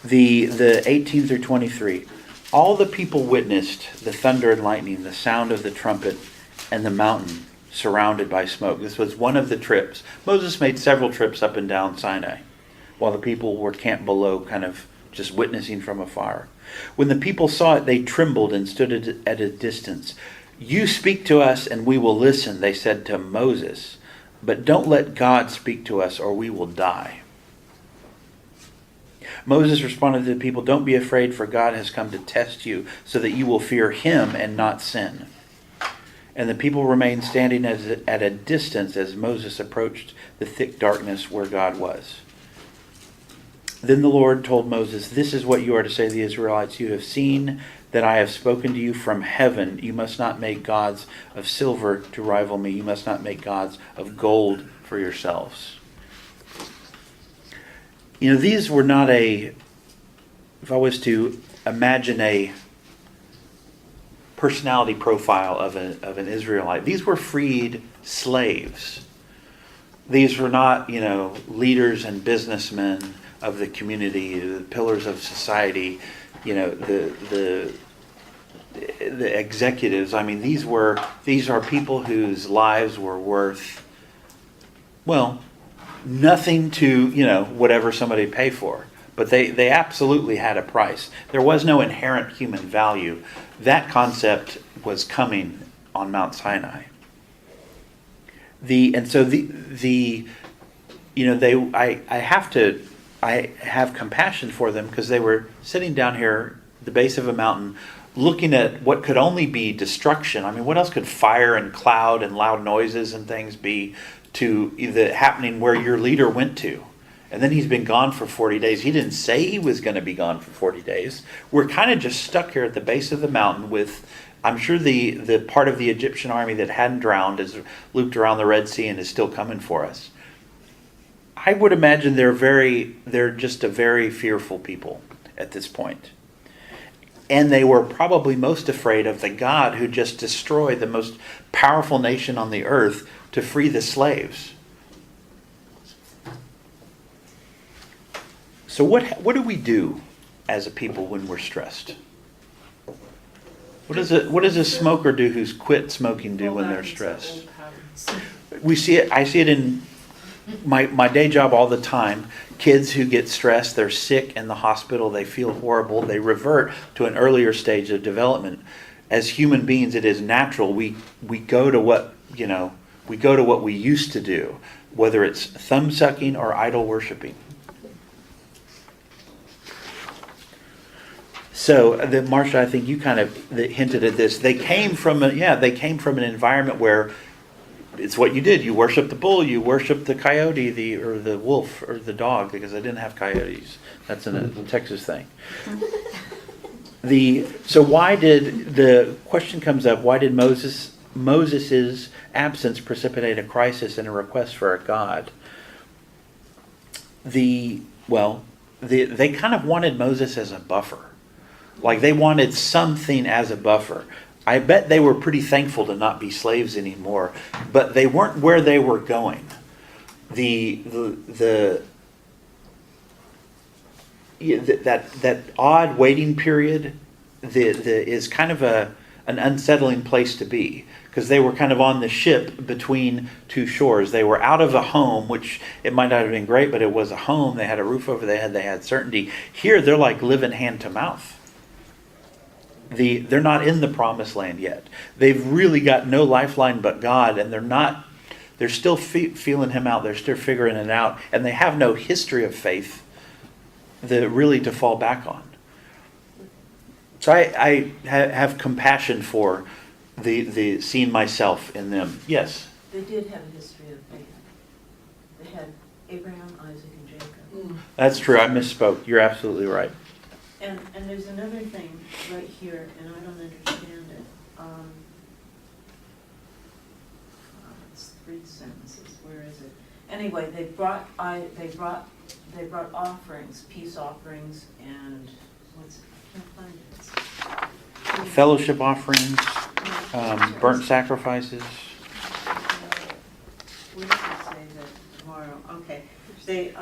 the 18 through 23, all the people witnessed the thunder and lightning, the sound of the trumpet, and the mountain surrounded by smoke. This was one of the trips. Moses made several trips up and down Sinai, while the people were camped below, kind of just witnessing from afar. When the people saw it, they trembled and stood at a distance. "You speak to us and we will listen," they said to Moses. but don't let God speak to us or we will die. Moses responded to the people, don't be afraid, for God has come to test you so that you will fear him and not sin. And the people remained standing at a distance as Moses approached the thick darkness where God was. Then the Lord told Moses, this is what you are to say to the Israelites. You have seen that I have spoken to you from heaven. You must not make gods of silver to rival me. You must not make gods of gold for yourselves. You know, these were not if I was to imagine a personality profile of an Israelite, these were freed slaves. These were not, leaders and businessmen of the community, the pillars of society, the executives. I mean, these are people whose lives were worth, nothing to, whatever somebody pay for. But they absolutely had a price. There was no inherent human value. That concept was coming on Mount Sinai. I have compassion for them because they were sitting down here at the base of a mountain looking at what could only be destruction. I mean, what else could fire and cloud and loud noises and things be to either happening where your leader went to? And then he's been gone for 40 days. He didn't say he was going to be gone for 40 days. We're kind of just stuck here at the base of the mountain with, I'm sure the part of the Egyptian army that hadn't drowned is looped around the Red Sea and is still coming for us. I would imagine they're just a very fearful people at this point. And they were probably most afraid of the God who just destroyed the most powerful nation on the earth to free the slaves. So what do we do as a people when we're stressed? What does a smoker do who's quit smoking do when they're stressed? We see it. I see it in my day job all the time. Kids who get stressed, they're sick in the hospital, they feel horrible, they revert to an earlier stage of development. As human beings, it is natural. We go to what we used to do, whether it's thumb sucking or idol worshiping. So, Marcia, I think you kind of hinted at this. They came from an environment where it's what you did. You worshiped the bull, you worshiped the coyote, or the wolf, or the dog, because they didn't have coyotes. That's a Texas thing. So why did the question comes up? Why did Moses's absence precipitate a crisis and a request for a God? They kind of wanted Moses as a buffer. Like they wanted something as a buffer. I bet they were pretty thankful to not be slaves anymore, but they weren't where they were going. That odd waiting period is kind of an unsettling place to be, because they were kind of on the ship between two shores. They were out of a home, which it might not have been great, but it was a home. They had a roof over their head. They had certainty. Here, they're like living hand to mouth. They're not in the promised land yet. They've really got no lifeline but God, and they're still feeling him out. They're still figuring it out, and they have no history of faith really to fall back on. So I have compassion for the seeing myself in them. Yes? They did have a history of faith. They had Abraham, Isaac, and Jacob. That's true. I misspoke. You're absolutely right. And there's another thing right here, and I don't understand it. It's 3 sentences. Where is it? Anyway, they brought offerings, peace offerings, and I can't find it. Fellowship offerings, burnt sacrifices. Where does it say that tomorrow? Okay, they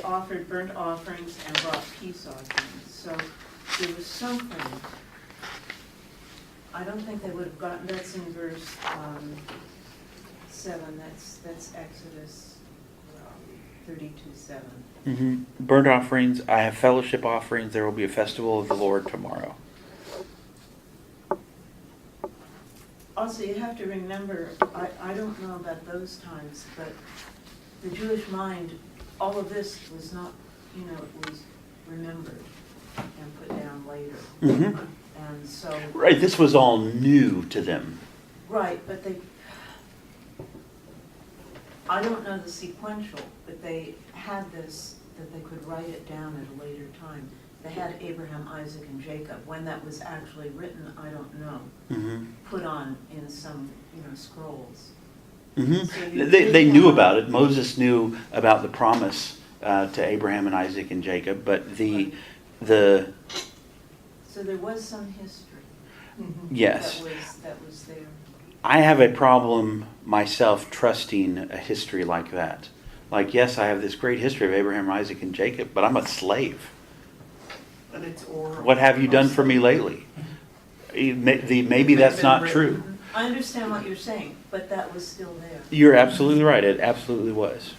offered burnt offerings and brought peace offerings. So there was something. I don't think they would have gotten. That's in verse 7. That's Exodus 32:7. Mm-hmm. Burnt offerings. I have fellowship offerings. There will be a festival of the Lord tomorrow. Also, you have to remember, I don't know about those times, but the Jewish mind, all of this was not, it was remembered and put down later. Mhm. And so, Right, this was all new to them. right, but I don't know the sequential, but they had this, that they could write it down at a later time. They had Abraham, Isaac, and Jacob. When that was actually written, I don't know. Mhm. Put on in some, scrolls. Mhm. So you They did knew have- about it. Moses knew about the promise to Abraham and Isaac and Jacob, but the So there was some history yes. that was there. I have a problem myself trusting a history like that. Like, yes, I have this great history of Abraham, Isaac, and Jacob, but I'm a slave. But it's oral. What have you done for me lately? Maybe that's not true. I understand what you're saying, but that was still there. You're absolutely right. It absolutely was.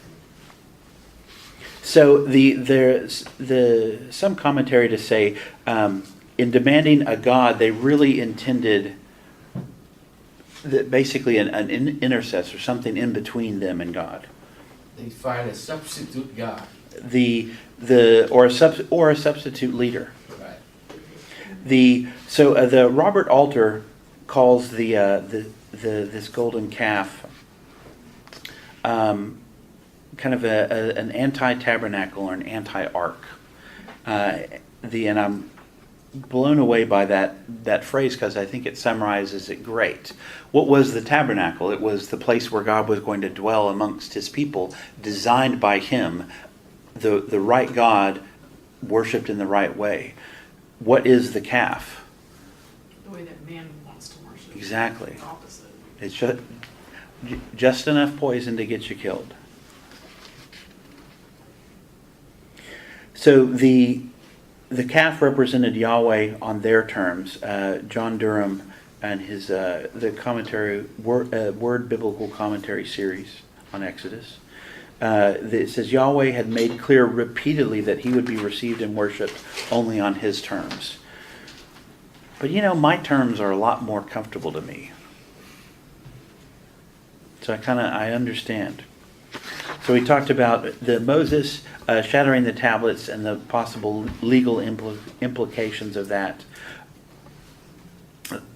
So there's some commentary to say, in demanding a God, they really intended that basically an intercessor, something in between them and God. They find a substitute God. Or a substitute leader. Right. The Robert Alter calls this golden calf kind of an anti-tabernacle or an anti-ark. And I'm blown away by that phrase because I think it summarizes it great. What was the tabernacle? It was the place where God was going to dwell amongst his people, designed by him, the right God worshipped in the right way. What is the calf? The way that man wants to worship. Exactly. The opposite. It's just enough poison to get you killed. So the calf represented Yahweh on their terms. John Durham and his the commentary word biblical commentary series on Exodus. It says Yahweh had made clear repeatedly that he would be received and worshipped only on his terms. But my terms are a lot more comfortable to me. So I understand. So we talked about the Moses shattering the tablets and the possible legal implications of that.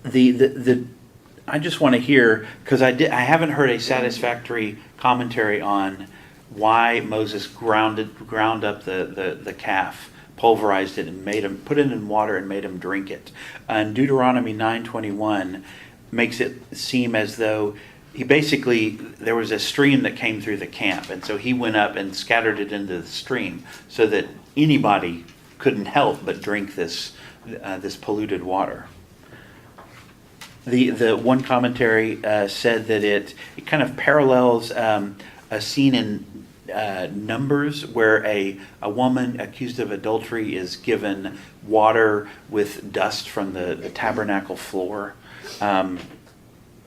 I just want to hear, because I haven't heard a satisfactory commentary on why Moses ground up the calf, pulverized it, and put it in water and made him drink it. And Deuteronomy 9:21 makes it seem as though there was a stream that came through the camp, and so he went up and scattered it into the stream so that anybody couldn't help but drink this polluted water. The one commentary said that it kind of parallels a scene in Numbers where a woman accused of adultery is given water with dust from the tabernacle floor.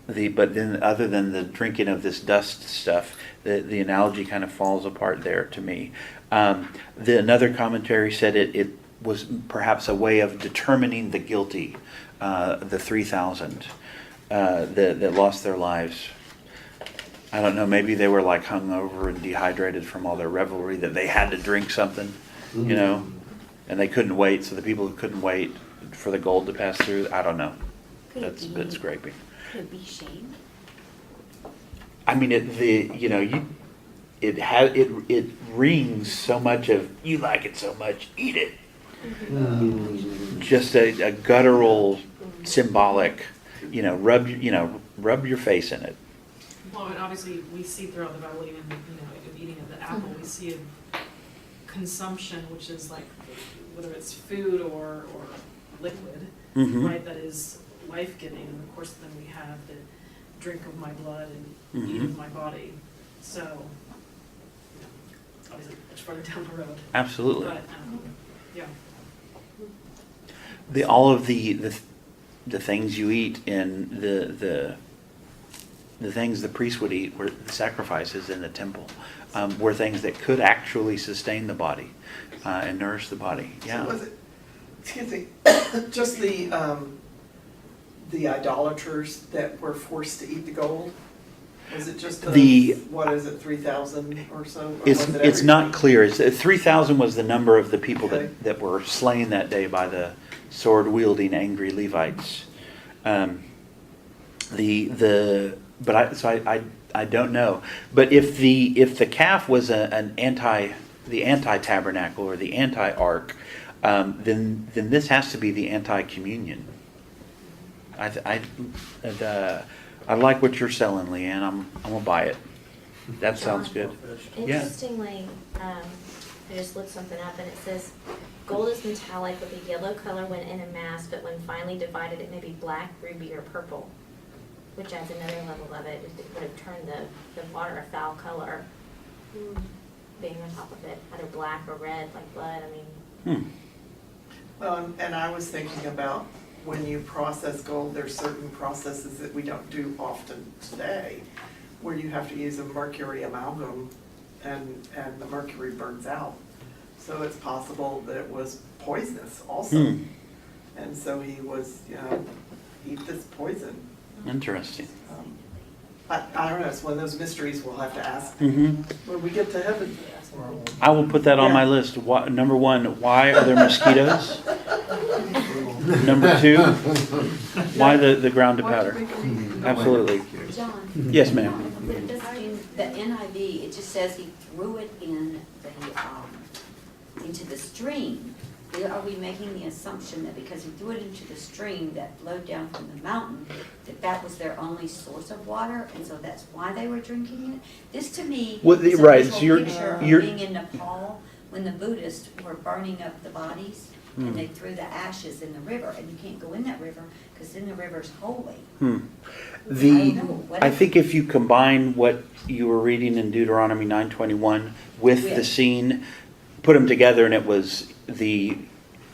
But then other than the drinking of this dust stuff, the analogy kind of falls apart there to me. Another commentary said it was perhaps a way of determining the guilty, the 3,000 that lost their lives. I don't know, maybe they were like hungover and dehydrated from all their revelry that they had to drink something, and they couldn't wait, so the people who couldn't wait for the gold to pass through, I don't know. That's a bit scraping. Could it be shame? I mean, it rings so much of you like it so much, eat it. Just a guttural, symbolic, rub your face in it. Well, and obviously we see throughout the Bible, even in eating of the apple, we see a consumption, which is like whether it's food or liquid, Mhm. right? That is life-giving, and of course then we have the drink of my blood and eat of my body. So, obviously much further down the road. Absolutely. But yeah. All of the things you eat in the things the priest would eat were the sacrifices in the temple, were things that could actually sustain the body and nourish the body. Yeah. So was it, excuse me, just the idolaters that were forced to eat the gold? Was it just what is it, 3,000 or so? Or It's was it it's not everybody? clear. 3,000 was the number of the people Okay. that were slain that day by the sword wielding angry Levites. I don't know. But if the calf was the anti tabernacle or the anti ark, then this has to be the anti communion. I like what you're selling, Leanne. I'm gonna buy it. That sounds good. Yeah. Interestingly, I just looked something up and it says, gold is metallic with a yellow color when in a mass, but when finely divided, it may be black, ruby, or purple, which adds another level of it. It would have turned the water a foul color, being on top of it, either black or red, like blood. I mean, Well, and I was thinking about when you process gold, there's certain processes that we don't do often today, where you have to use a mercury amalgam and the mercury burns out. So it's possible that it was poisonous also. And so he was, eat this poison. Interesting. I don't know, it's one of those mysteries we'll have to ask Mm-hmm. when we get to heaven. I will put that on my list. Number one, why are there mosquitoes? Number two, why the grounded powder? Absolutely. John? Yes, ma'am. It doesn't mean, the NIV, it just says he threw it into the stream. Are we making the assumption that because he threw it into the stream that flowed down from the mountain, that was their only source of water, and so that's why they were drinking it? This to me is a right, visual so you're- picture of you're- being in Nepal when the Buddhists were burning up the bodies and they threw the ashes in the river, and you can't go in that river because then the river's holy. I think if you combine what you were reading in Deuteronomy 9:21 with the Yes. scene, put them together, and it was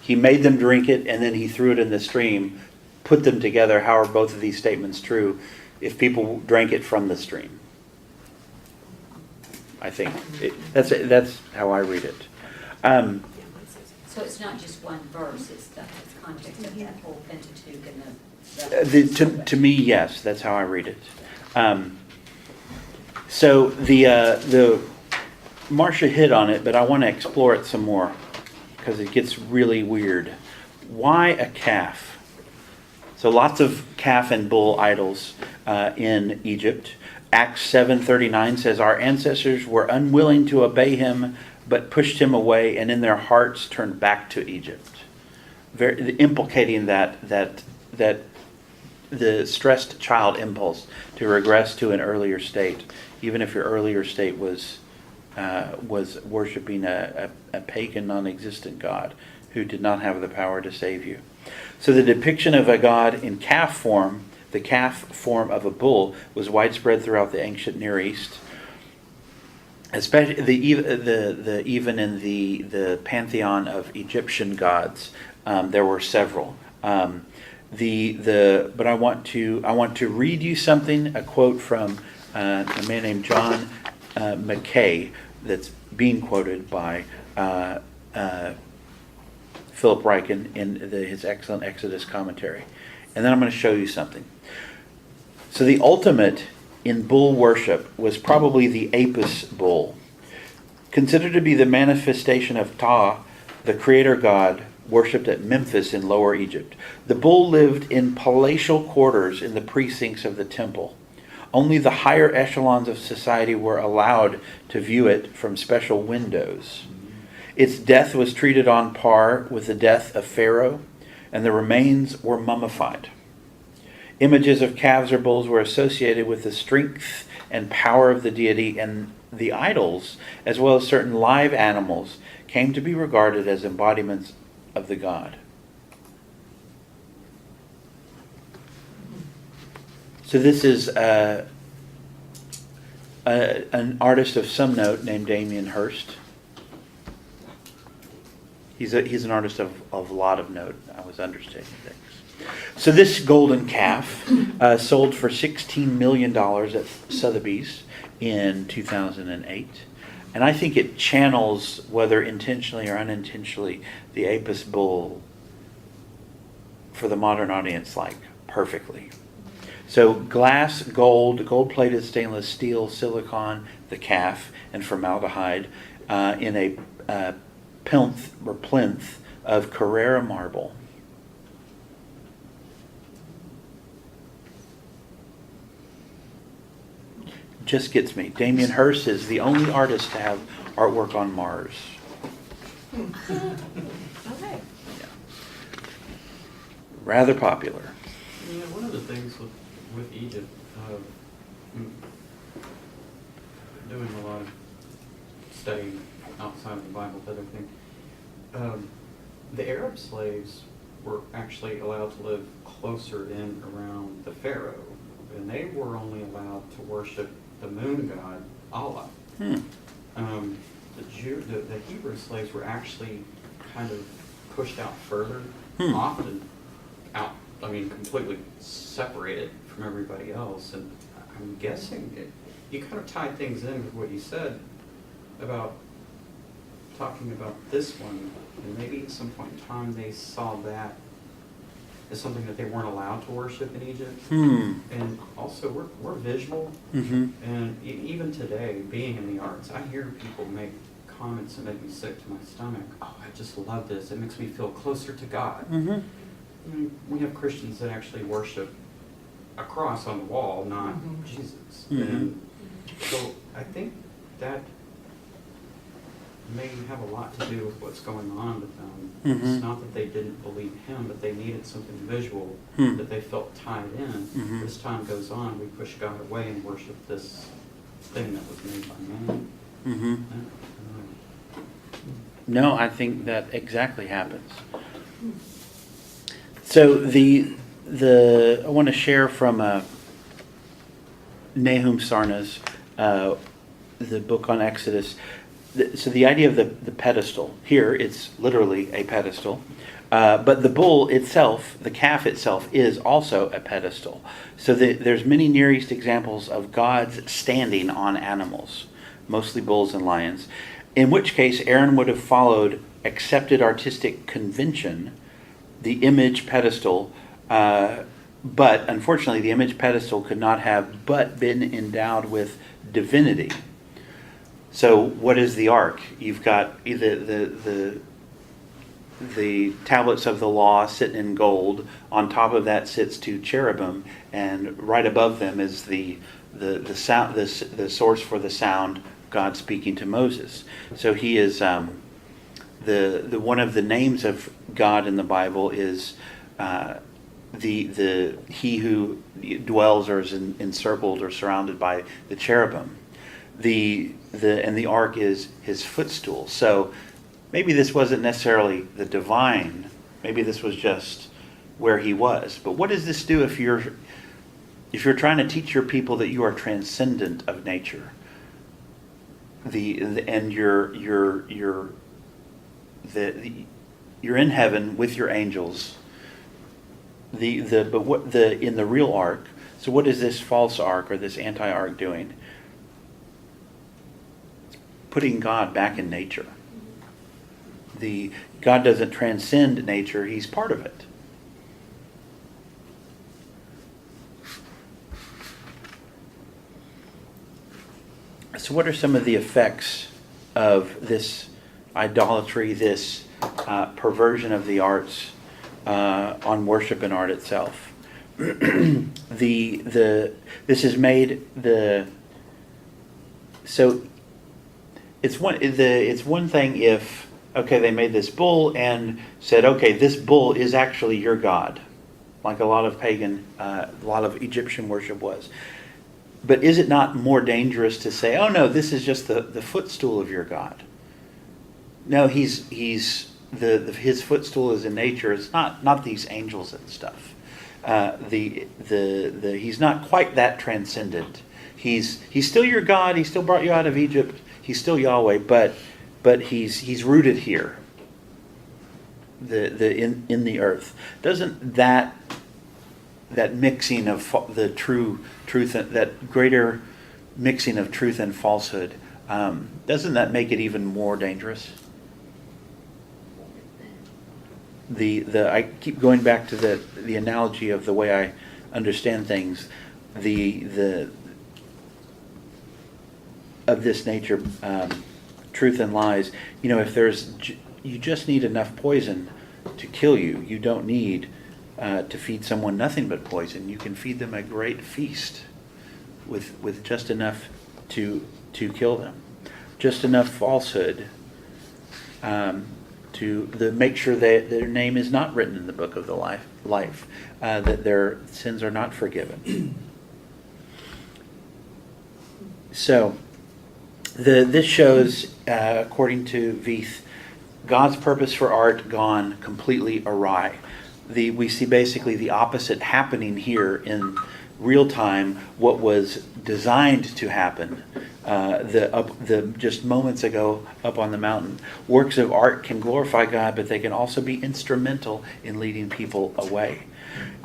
he made them drink it, and then he threw it in the stream. Put them together. How are both of these statements true? If people drank it from the stream, I think that's how I read it. So it's not just one verse, it's the context of that whole Pentateuch and the. To me, yes, that's how I read it. So the Marcia hit on it, but I want to explore it some more because it gets really weird. Why a calf? So lots of calf and bull idols in Egypt. Acts 7:39 says, "Our ancestors were unwilling to obey him, but pushed him away, and in their hearts turned back to Egypt." Implicating that the stressed child impulse to regress to an earlier state, even if your earlier state was worshiping a pagan, non-existent God who did not have the power to save you. So the depiction of a god in calf form, the calf form of a bull, was widespread throughout the ancient Near East. Especially even in the pantheon of Egyptian gods, there were several. But I want to read you something, a quote from a man named John Mackay that's being quoted by Philip Ryken in his excellent Exodus commentary, and then I'm going to show you something. So the ultimate in bull worship was probably the Apis bull, considered to be the manifestation of Ptah, the creator god, worshipped at Memphis in Lower Egypt. The bull lived in palatial quarters in the precincts of the temple. Only the higher echelons of society were allowed to view it from special windows. Its death was treated on par with the death of Pharaoh, and the remains were mummified. Images of calves or bulls were associated with the strength and power of the deity, and the idols, as well as certain live animals, came to be regarded as embodiments of the god. So this is an artist of some note named Damien Hirst. He's an artist of a lot of note. I was understating things. So this golden calf sold for $16 million at Sotheby's in 2008. And I think it channels, whether intentionally or unintentionally, the Apis bull for the modern audience like perfectly. So glass, gold, gold-plated stainless steel, silicon, the calf, and formaldehyde in a plinth of Carrara marble. Just gets me. Damien Hirst is the only artist to have artwork on Mars. Okay. Rather popular. Yeah, one of the things with Egypt, doing a lot of studying outside of the Bible, the other thing, the Arab slaves were actually allowed to live closer in around the Pharaoh, and they were only allowed to worship the moon god Allah. The Hebrew slaves were actually kind of pushed out further, often out, completely separated from everybody else. And I'm guessing you kind of tied things in with what you said about talking about this one, and maybe at some point in time they saw that as something that they weren't allowed to worship in Egypt. And also, we're visual, and even today, being in the arts, I hear people make comments that make me sick to my stomach. Oh, I just love this. It makes me feel closer to God. We have Christians that actually worship a cross on the wall, not Jesus. And so I think that may have a lot to do with what's going on with them. It's not that they didn't believe him, but they needed something visual that they felt tied in. As time goes on, we push God away and worship this thing that was made by man. No, I think that exactly happens. So I want to share from Nahum Sarna's the book on Exodus. So the idea of the pedestal, here it's literally a pedestal, but the bull itself, the calf itself, is also a pedestal. So there's many Near East examples of gods standing on animals, mostly bulls and lions, in which case Aaron would have followed accepted artistic convention, the image pedestal, but unfortunately the image pedestal could not have but been endowed with divinity. So what is the ark? You've got the tablets of the law sitting in gold. On top of that sits two cherubim, and right above them is the sound, the source for the sound, God speaking to Moses. So he is the one of the names of God in the Bible is he who dwells or is encircled or surrounded by the cherubim. And the ark is his footstool. So maybe this wasn't necessarily the divine. Maybe this was just where he was. But what does this do if you're trying to teach your people that you are transcendent of nature? And you're in heaven with your angels. But in the real ark. So what is this false ark or this anti-ark doing? Putting God back in nature. God doesn't transcend nature, he's part of it. So what are some of the effects of this idolatry, this perversion of the arts on worship and art itself? This has made it's one thing if, okay, they made this bull and said, okay, this bull is actually your God, like a lot of Egyptian worship was. But is it not more dangerous to say, oh no, this is just the footstool of your God? No, his footstool is in nature. It's not these angels and stuff. He's not quite that transcendent. He's still your God. He still brought you out of Egypt. He's still Yahweh, but he's rooted here. In the earth. Doesn't that mixing of the truth, that greater mixing of truth and falsehood, doesn't that make it even more dangerous? I keep going back to the analogy of the way I understand things, of this nature, truth and lies. You know, if you just need enough poison to kill you. You don't need to feed someone nothing but poison. You can feed them a great feast with just enough to kill them, just enough falsehood to make sure that their name is not written in the book of the life, that their sins are not forgiven. So, this shows, according to Veith, God's purpose for art gone completely awry. We see basically the opposite happening here in real time. What was designed to happen just moments ago up on the mountain. Works of art can glorify God, but they can also be instrumental in leading people away.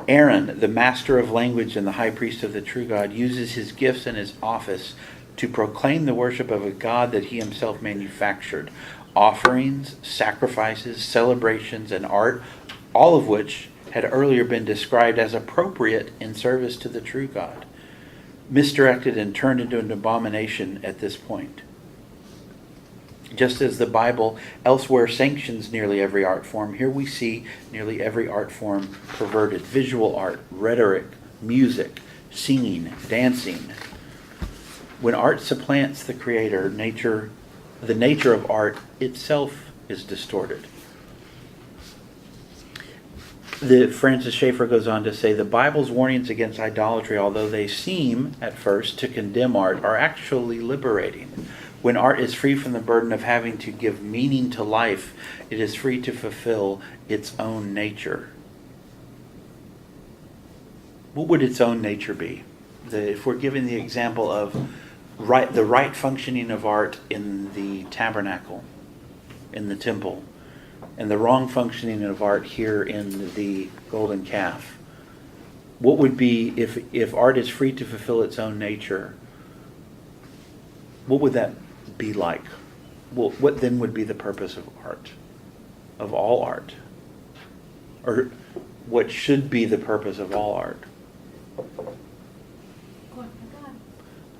Aaron, the master of language and the high priest of the true God, uses his gifts and his office to proclaim the worship of a God that he himself manufactured. Offerings, sacrifices, celebrations, and art, all of which had earlier been described as appropriate in service to the true God, misdirected and turned into an abomination at this point. Just as the Bible elsewhere sanctions nearly every art form, here we see nearly every art form perverted. Visual art, rhetoric, music, singing, dancing. When art supplants the creator, the nature of art itself is distorted. Francis Schaeffer goes on to say, the Bible's warnings against idolatry, although they seem at first to condemn art, are actually liberating. When art is free from the burden of having to give meaning to life, it is free to fulfill its own nature. What would its own nature be? If we're giving the example of the right functioning of art in the tabernacle, in the temple, and the wrong functioning of art here in the golden calf, what would be, if art is free to fulfill its own nature, what would that be like? What then would be the purpose of art, of all art? Or what should be the purpose of all art?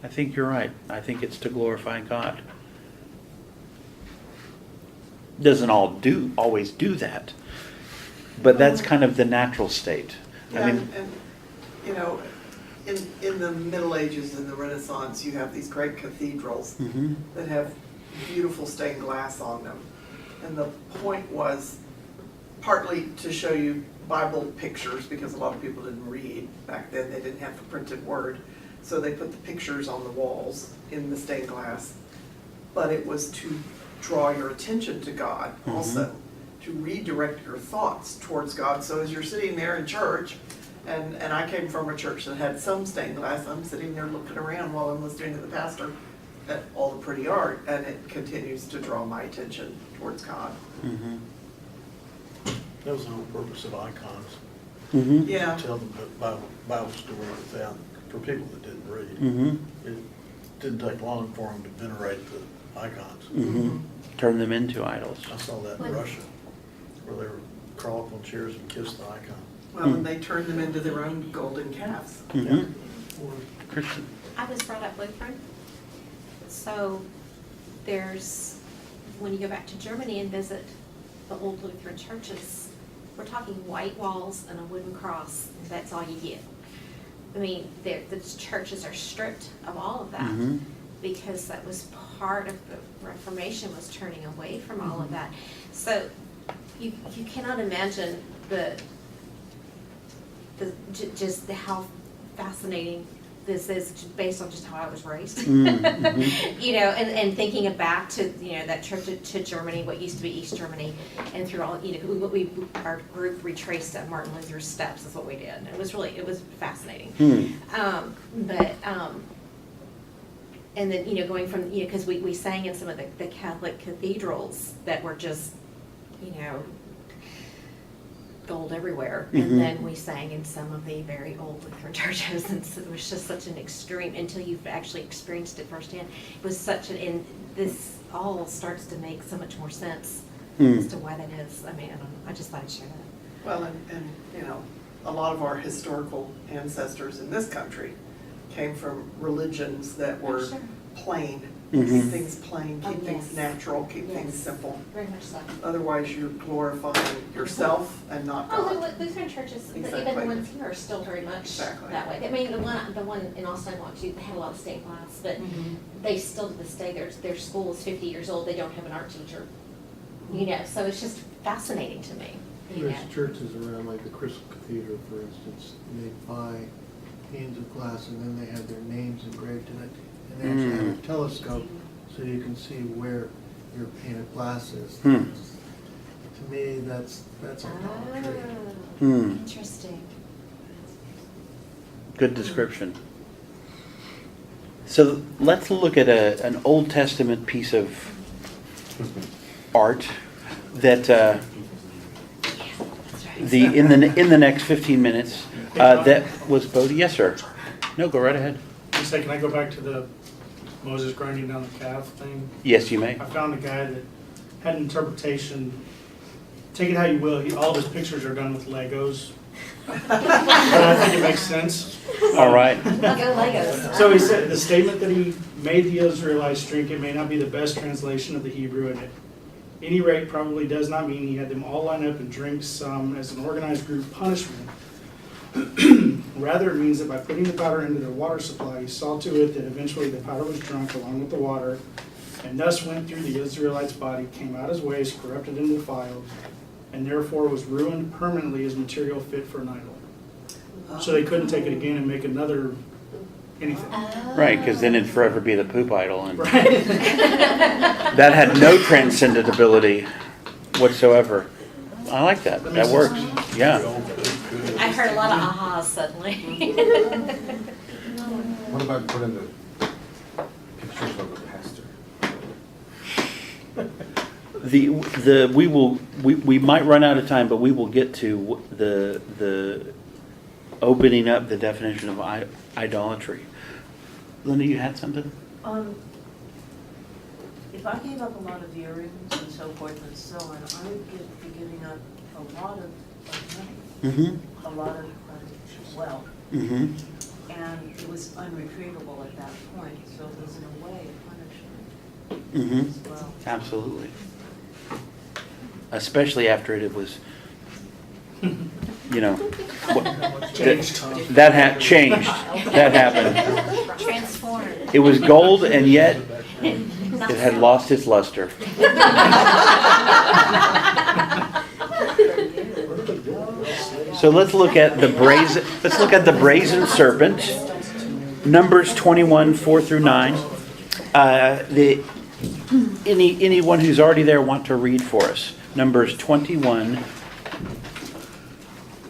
I think you're right. I think it's to glorify God. Doesn't always do that, but that's kind of the natural state. Yeah, and you know, in the Middle Ages and the Renaissance, you have these great cathedrals that have beautiful stained glass on them, and the point was partly to show you Bible pictures, because a lot of people didn't read back then. They didn't have the printed word. So they put the pictures on the walls in the stained glass, but it was to draw your attention to God also, to redirect your thoughts towards God. So as you're sitting there in church, and I came from a church that had some stained glass, I'm sitting there looking around while I'm listening to the pastor at all the pretty art, and it continues to draw my attention towards God. That was the whole purpose of icons. Yeah. Tell them the Bible story without, for people that didn't read. It didn't take long for them to venerate the icons. Turn them into idols. I saw that in Russia, where they would crawl up on chairs and kiss the icon. Well, and they turned them into their own golden calves. Christian. I was brought up Lutheran, so when you go back to Germany and visit the old Lutheran churches, we're talking white walls and a wooden cross, and that's all you get. I mean, the churches are stripped of all of that because that was part of the Reformation, was turning away from all of that. So you cannot imagine just how fascinating this is, based on just how I was raised. You know, and thinking back to, you know, that trip to Germany, what used to be East Germany, and through all, you know, our group retraced Martin Luther's steps is what we did. It was fascinating. And then, you know, going from, you know, because we sang in some of the Catholic cathedrals that were just, you know, gold everywhere. And then we sang in some of the very old Lutheran churches, and so it was just such an extreme, until you've actually experienced it firsthand. It was and this all starts to make so much more sense as to why that is. I mean, I don't know, I just thought I'd share that. Well, and, you know, a lot of our historical ancestors in this country came from religions that were Sure. plain. Mhm. Keep things plain, Oh, keep things yes. natural, keep things Yes. simple. Very much so. Otherwise, you're glorifying yourself and not Oh, God. the Lutheran churches, even Exactly. the ones here are still very much Exactly. that way. I mean, the one in Austin I went to, they had a lot of stained glass, but they still to this day, their school is 50 years old, they don't have an art teacher. You know, so it's just fascinating to me, you know. There's churches around, like the Crystal Cathedral, for instance, and they buy panes of glass and then they have their names engraved in it. And they actually have a telescope so you can see where your pane of glass is. Hmm. To me, that's idolatry. Hmm. Interesting. Good description. So let's look at an Old Testament piece of art that in the next 15 minutes that was Bodie. Yes, sir. No, go right ahead. Just say, can I go back to the Moses grinding down the calf thing? Yes, you may. I found a guy that had an interpretation. Take it how you will. All of his pictures are done with Legos. But I think it makes sense. All right. Go Legos. So he said the statement that he made the Israelites drink, it may not be the best translation of the Hebrew, and at any rate probably does not mean he had them all line up and drink some as an organized group punishment. Rather, it means that by putting the powder into their water supply, he saw to it that eventually the powder was drunk along with the water, and thus went through the Israelites' body, came out as waste, corrupted and defiled, and therefore was ruined permanently as material fit for an idol. So they couldn't take it again and make another anything. Right, because then it'd forever be the poop idol, and Right. that had no transcendent ability whatsoever. I like that. That works. Yeah. I heard a lot of ahas suddenly. What about putting the pictures of the pastor? We might run out of time, but we will get to the opening up the definition of idolatry. Linda, you had something? If I gave up a lot of earrings and so forth and so on, I would be giving up a lot of money, Mm-hmm. a lot of wealth. Mm-hmm. And it was unretrievable at that point, so it was in a way a punishment Mm-hmm. as well. Absolutely. Especially after it was, you know, that had changed. That happened. Transformed. It was gold, and yet it had lost its luster. So let's look at the brazen. Let's look at the brazen serpent. Numbers 21, 4 through 9. Anyone who's already there want to read for us? Numbers 21,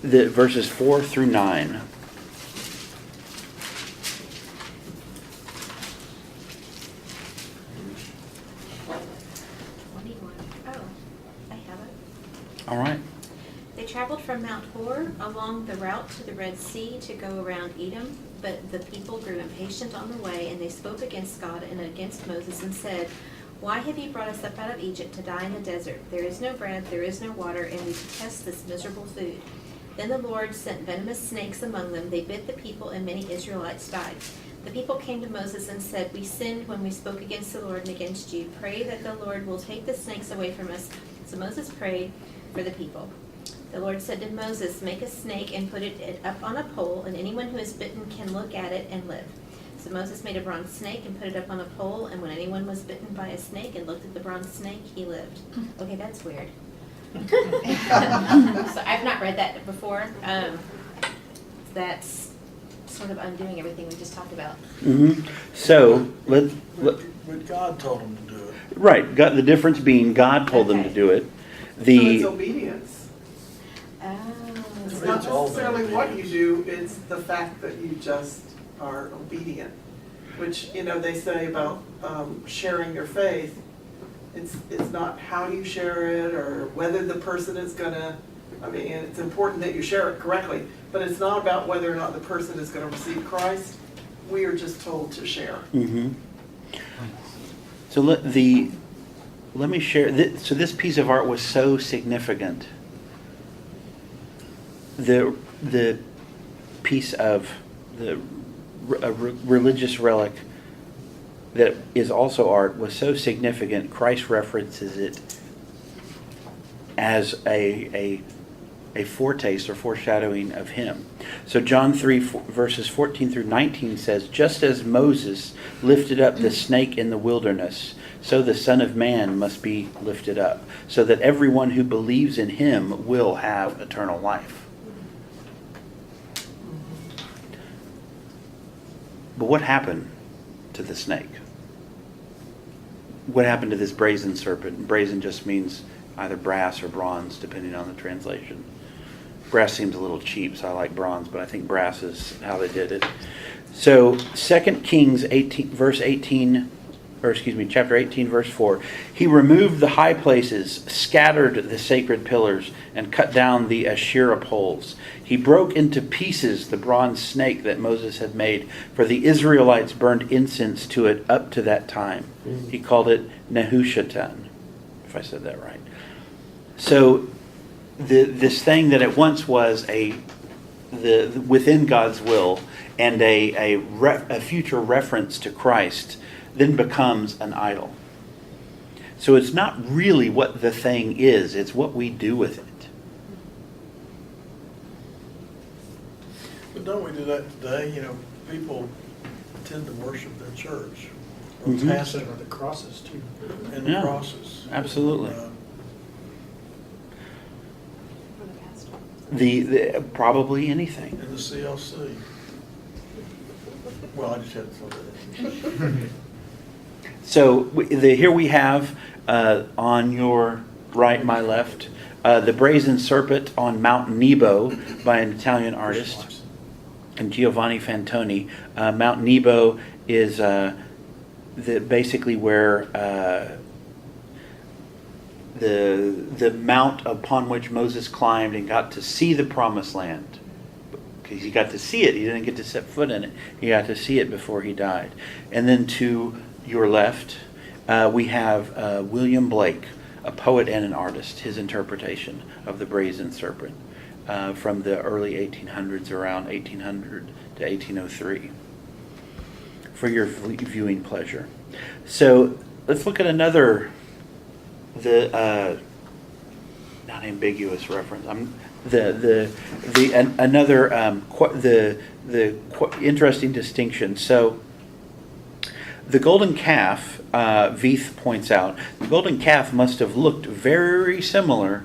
verses 4 through 9. All right. They traveled from Mount Hor along the route to the Red Sea to go around Edom, but the people grew impatient on the way, and they spoke against God and against Moses and said, "Why have you brought us up out of Egypt to die in the desert? There is no bread, there is no water, and we detest this miserable food." Then the Lord sent venomous snakes among them. They bit the people, and many Israelites died. The people came to Moses and said, "We sinned when we spoke against the Lord and against you. Pray that the Lord will take the snakes away from us." So Moses prayed for the people. The Lord said to Moses, "Make a snake and put it up on a pole, and anyone who is bitten can look at it and live." So Moses made a bronze snake and put it up on a pole, and when anyone was bitten by a snake and looked at the bronze snake, he lived. Okay, that's weird. So I've not read that before. That's sort of undoing everything we just talked about. Mm-hmm. So But God told him to do it. right. The difference being God told them to do it. So it's The obedience. It's It's not all necessarily about what you do, it's the fact that you just are obedient. Which, you know, they say about sharing your faith. It's not how you share it or whether the person is gonna, I mean, it's important that you share it correctly, but it's not about whether or not the person is gonna receive Christ. We are just told to share. mm-hmm. So let me share. So this piece of art was so significant. The piece of a religious relic that is also art was so significant. Christ references it as a foretaste or foreshadowing of him. So John 3 verses 14 through 19 says, "Just as Moses lifted up the snake in the wilderness, so the Son of Man must be lifted up, so that everyone who believes in him will have eternal life." But what happened to the snake? What happened to this brazen serpent? Brazen just means either brass or bronze, depending on the translation. Brass seems a little cheap, so I like bronze, but I think brass is how they did it. So 2 Kings 18, verse 18, chapter 18, verse 4. "He removed the high places, scattered the sacred pillars, and cut down the Asherah poles. He broke into pieces the bronze snake that Moses had made, for the Israelites burned incense to it up to that time." He called it Nehushtan, if I said that right. So this thing that at once was within God's will and a future reference to Christ then becomes an idol. So it's not really what the thing is, it's what we do with it. But don't we do that today? You know, people tend to worship their church. Or Mhm. pass it Or the crosses too. in the Yeah, crosses. absolutely. For the pastor. The probably anything. In the CLC. Well, I just had to throw that in. So here we have on your right, my left, the brazen serpent on Mount Nebo by an Italian artist, and Giovanni Fantoni. Mount Nebo is basically where the mount upon which Moses climbed and got to see the promised land. Because he got to see it, he didn't get to set foot in it. He got to see it before he died. And then to your left, we have William Blake, a poet and an artist, his interpretation of the brazen serpent from the early 1800s, around 1800 to 1803, for your viewing pleasure. So let's look at another, not ambiguous reference. Interesting distinction. So the golden calf, Veith points out, the golden calf must have looked very similar,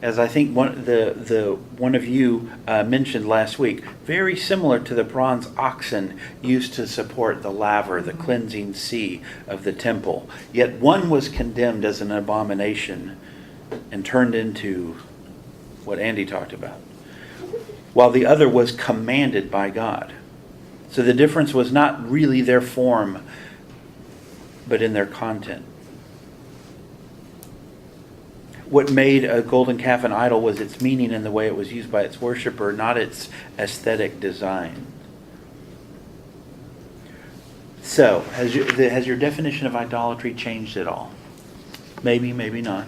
as I think one of you mentioned last week, very similar to the bronze oxen used to support the laver, the cleansing sea of the temple. Yet one was condemned as an abomination and turned into what Andy talked about, while the other was commanded by God. So the difference was not really their form, but in their content. What made a golden calf an idol was its meaning and the way it was used by its worshiper, not its aesthetic design. So, has your definition of idolatry changed at all? Maybe, maybe not.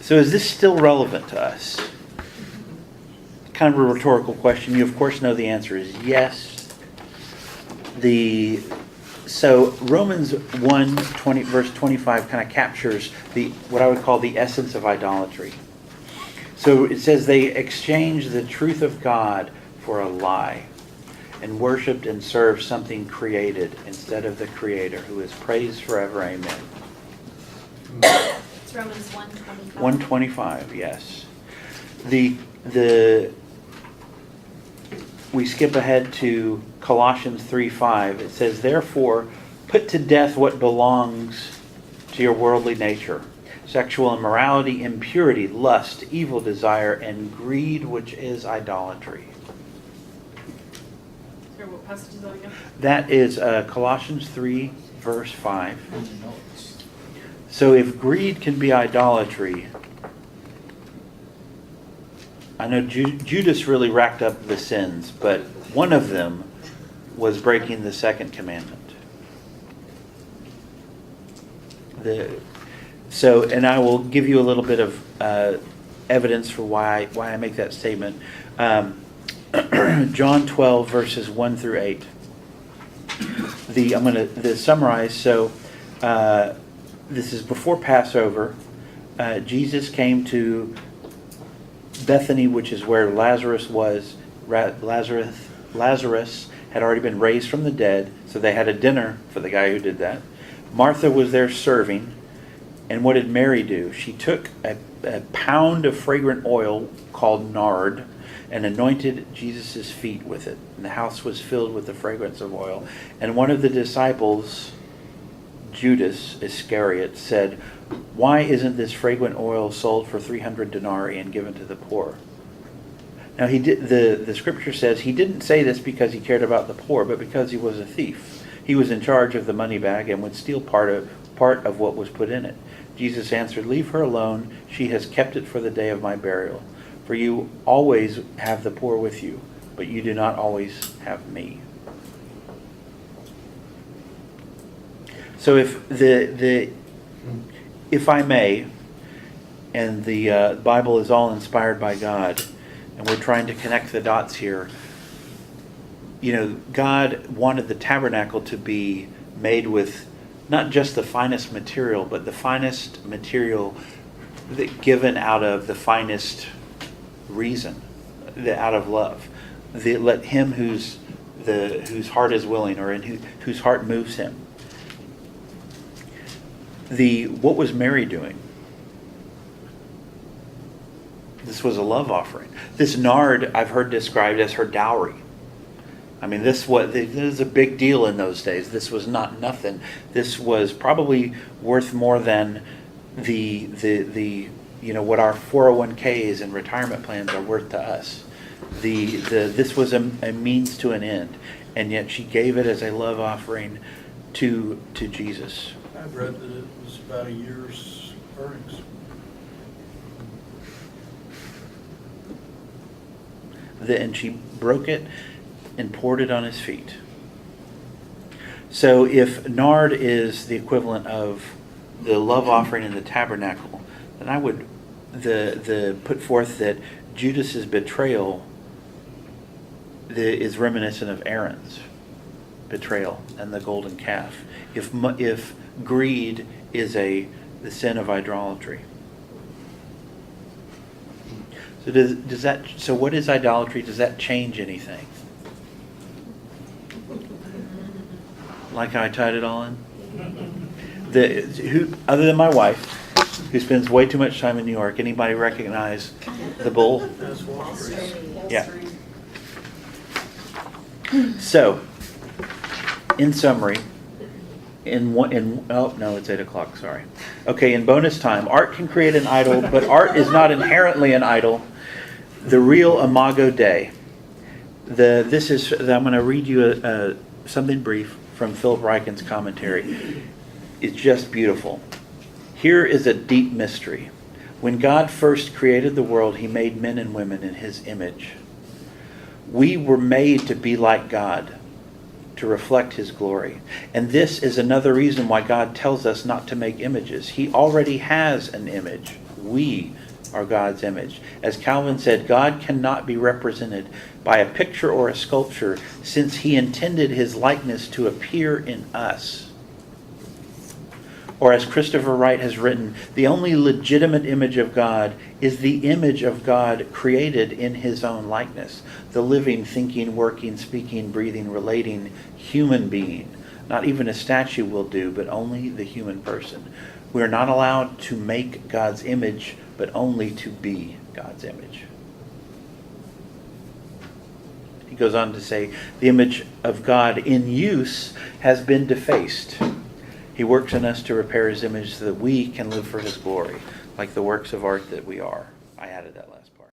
So is this still relevant to us? Kind of a rhetorical question. You of course know the answer is yes. So Romans 1:20 verse 25 kind of captures what I would call the essence of idolatry. So it says they exchanged the truth of God for a lie and worshipped and served something created instead of the Creator, who is praised forever. Amen. It's Romans 1:25. 125, yes. We skip ahead to Colossians 3:5. It says, "Therefore, put to death what belongs to your worldly nature: sexual immorality, impurity, lust, evil desire, and greed, which is idolatry." Sorry, what passage is that again? That is Colossians 3, verse 5. So if greed can be idolatry, I know Judas really racked up the sins, but one of them was breaking the second commandment. So, and I will give you a little bit of evidence for why I make that statement. John 12 verses 1 through 8. I'm going to summarize. So, this is before Passover. Jesus came to Bethany, which is where Lazarus was. Lazarus had already been raised from the dead, so they had a dinner for the guy who did that. Martha was there serving, and what did Mary do? She took a pound of fragrant oil called nard and anointed Jesus' feet with it. And the house was filled with the fragrance of oil. And one of the disciples, Judas Iscariot, said, "Why isn't this fragrant oil sold for 300 denarii and given to the poor?" Now the scripture says he didn't say this because he cared about the poor, but because he was a thief. He was in charge of the money bag and would steal part of what was put in it. Jesus answered, "Leave her alone. She has kept it for the day of my burial. For you always have the poor with you, but you do not always have me." So if I may, and the Bible is all inspired by God, and we're trying to connect the dots here. God wanted the tabernacle to be made with not just the finest material, but the finest material given out of the finest reason, out of love. Let him whose heart is willing, or whose heart moves him. What was Mary doing? This was a love offering. This nard I've heard described as her dowry. I mean, this is a big deal in those days. This was not nothing. This was probably worth more than what our 401ks and retirement plans are worth to us. This was a means to an end, and yet she gave it as a love offering to Jesus. I've read that it was about a year's earnings. And she broke it and poured it on his feet. So if nard is the equivalent of the love offering in the tabernacle, then I would put forth that Judas's betrayal is reminiscent of Aaron's betrayal and the golden calf. If greed is the sin of idolatry. So So what is idolatry? Does that change anything? Like how I tied it all in? Other than my wife, who spends way too much time in New York, anybody recognize the bull? That's Wall Street. Yeah. So, in summary, it's 8 o'clock, sorry. Okay, in bonus time, art can create an idol, but art is not inherently an idol. The real Imago Dei. I'm going to read you something brief from Philip Ryken's commentary. It's just beautiful. Here is a deep mystery. When God first created the world, he made men and women in his image. We were made to be like God, to reflect his glory. And this is another reason why God tells us not to make images. He already has an image. We are God's image. As Calvin said, God cannot be represented by a picture or a sculpture, since he intended his likeness to appear in us. Or as Christopher Wright has written, the only legitimate image of God is the image of God created in his own likeness. The living, thinking, working, speaking, breathing, relating human being. Not even a statue will do, but only the human person. We are not allowed to make God's image, but only to be God's image. He goes on to say, the image of God in use has been defaced. He works in us to repair his image so that we can live for his glory, like the works of art that we are. I added that last part.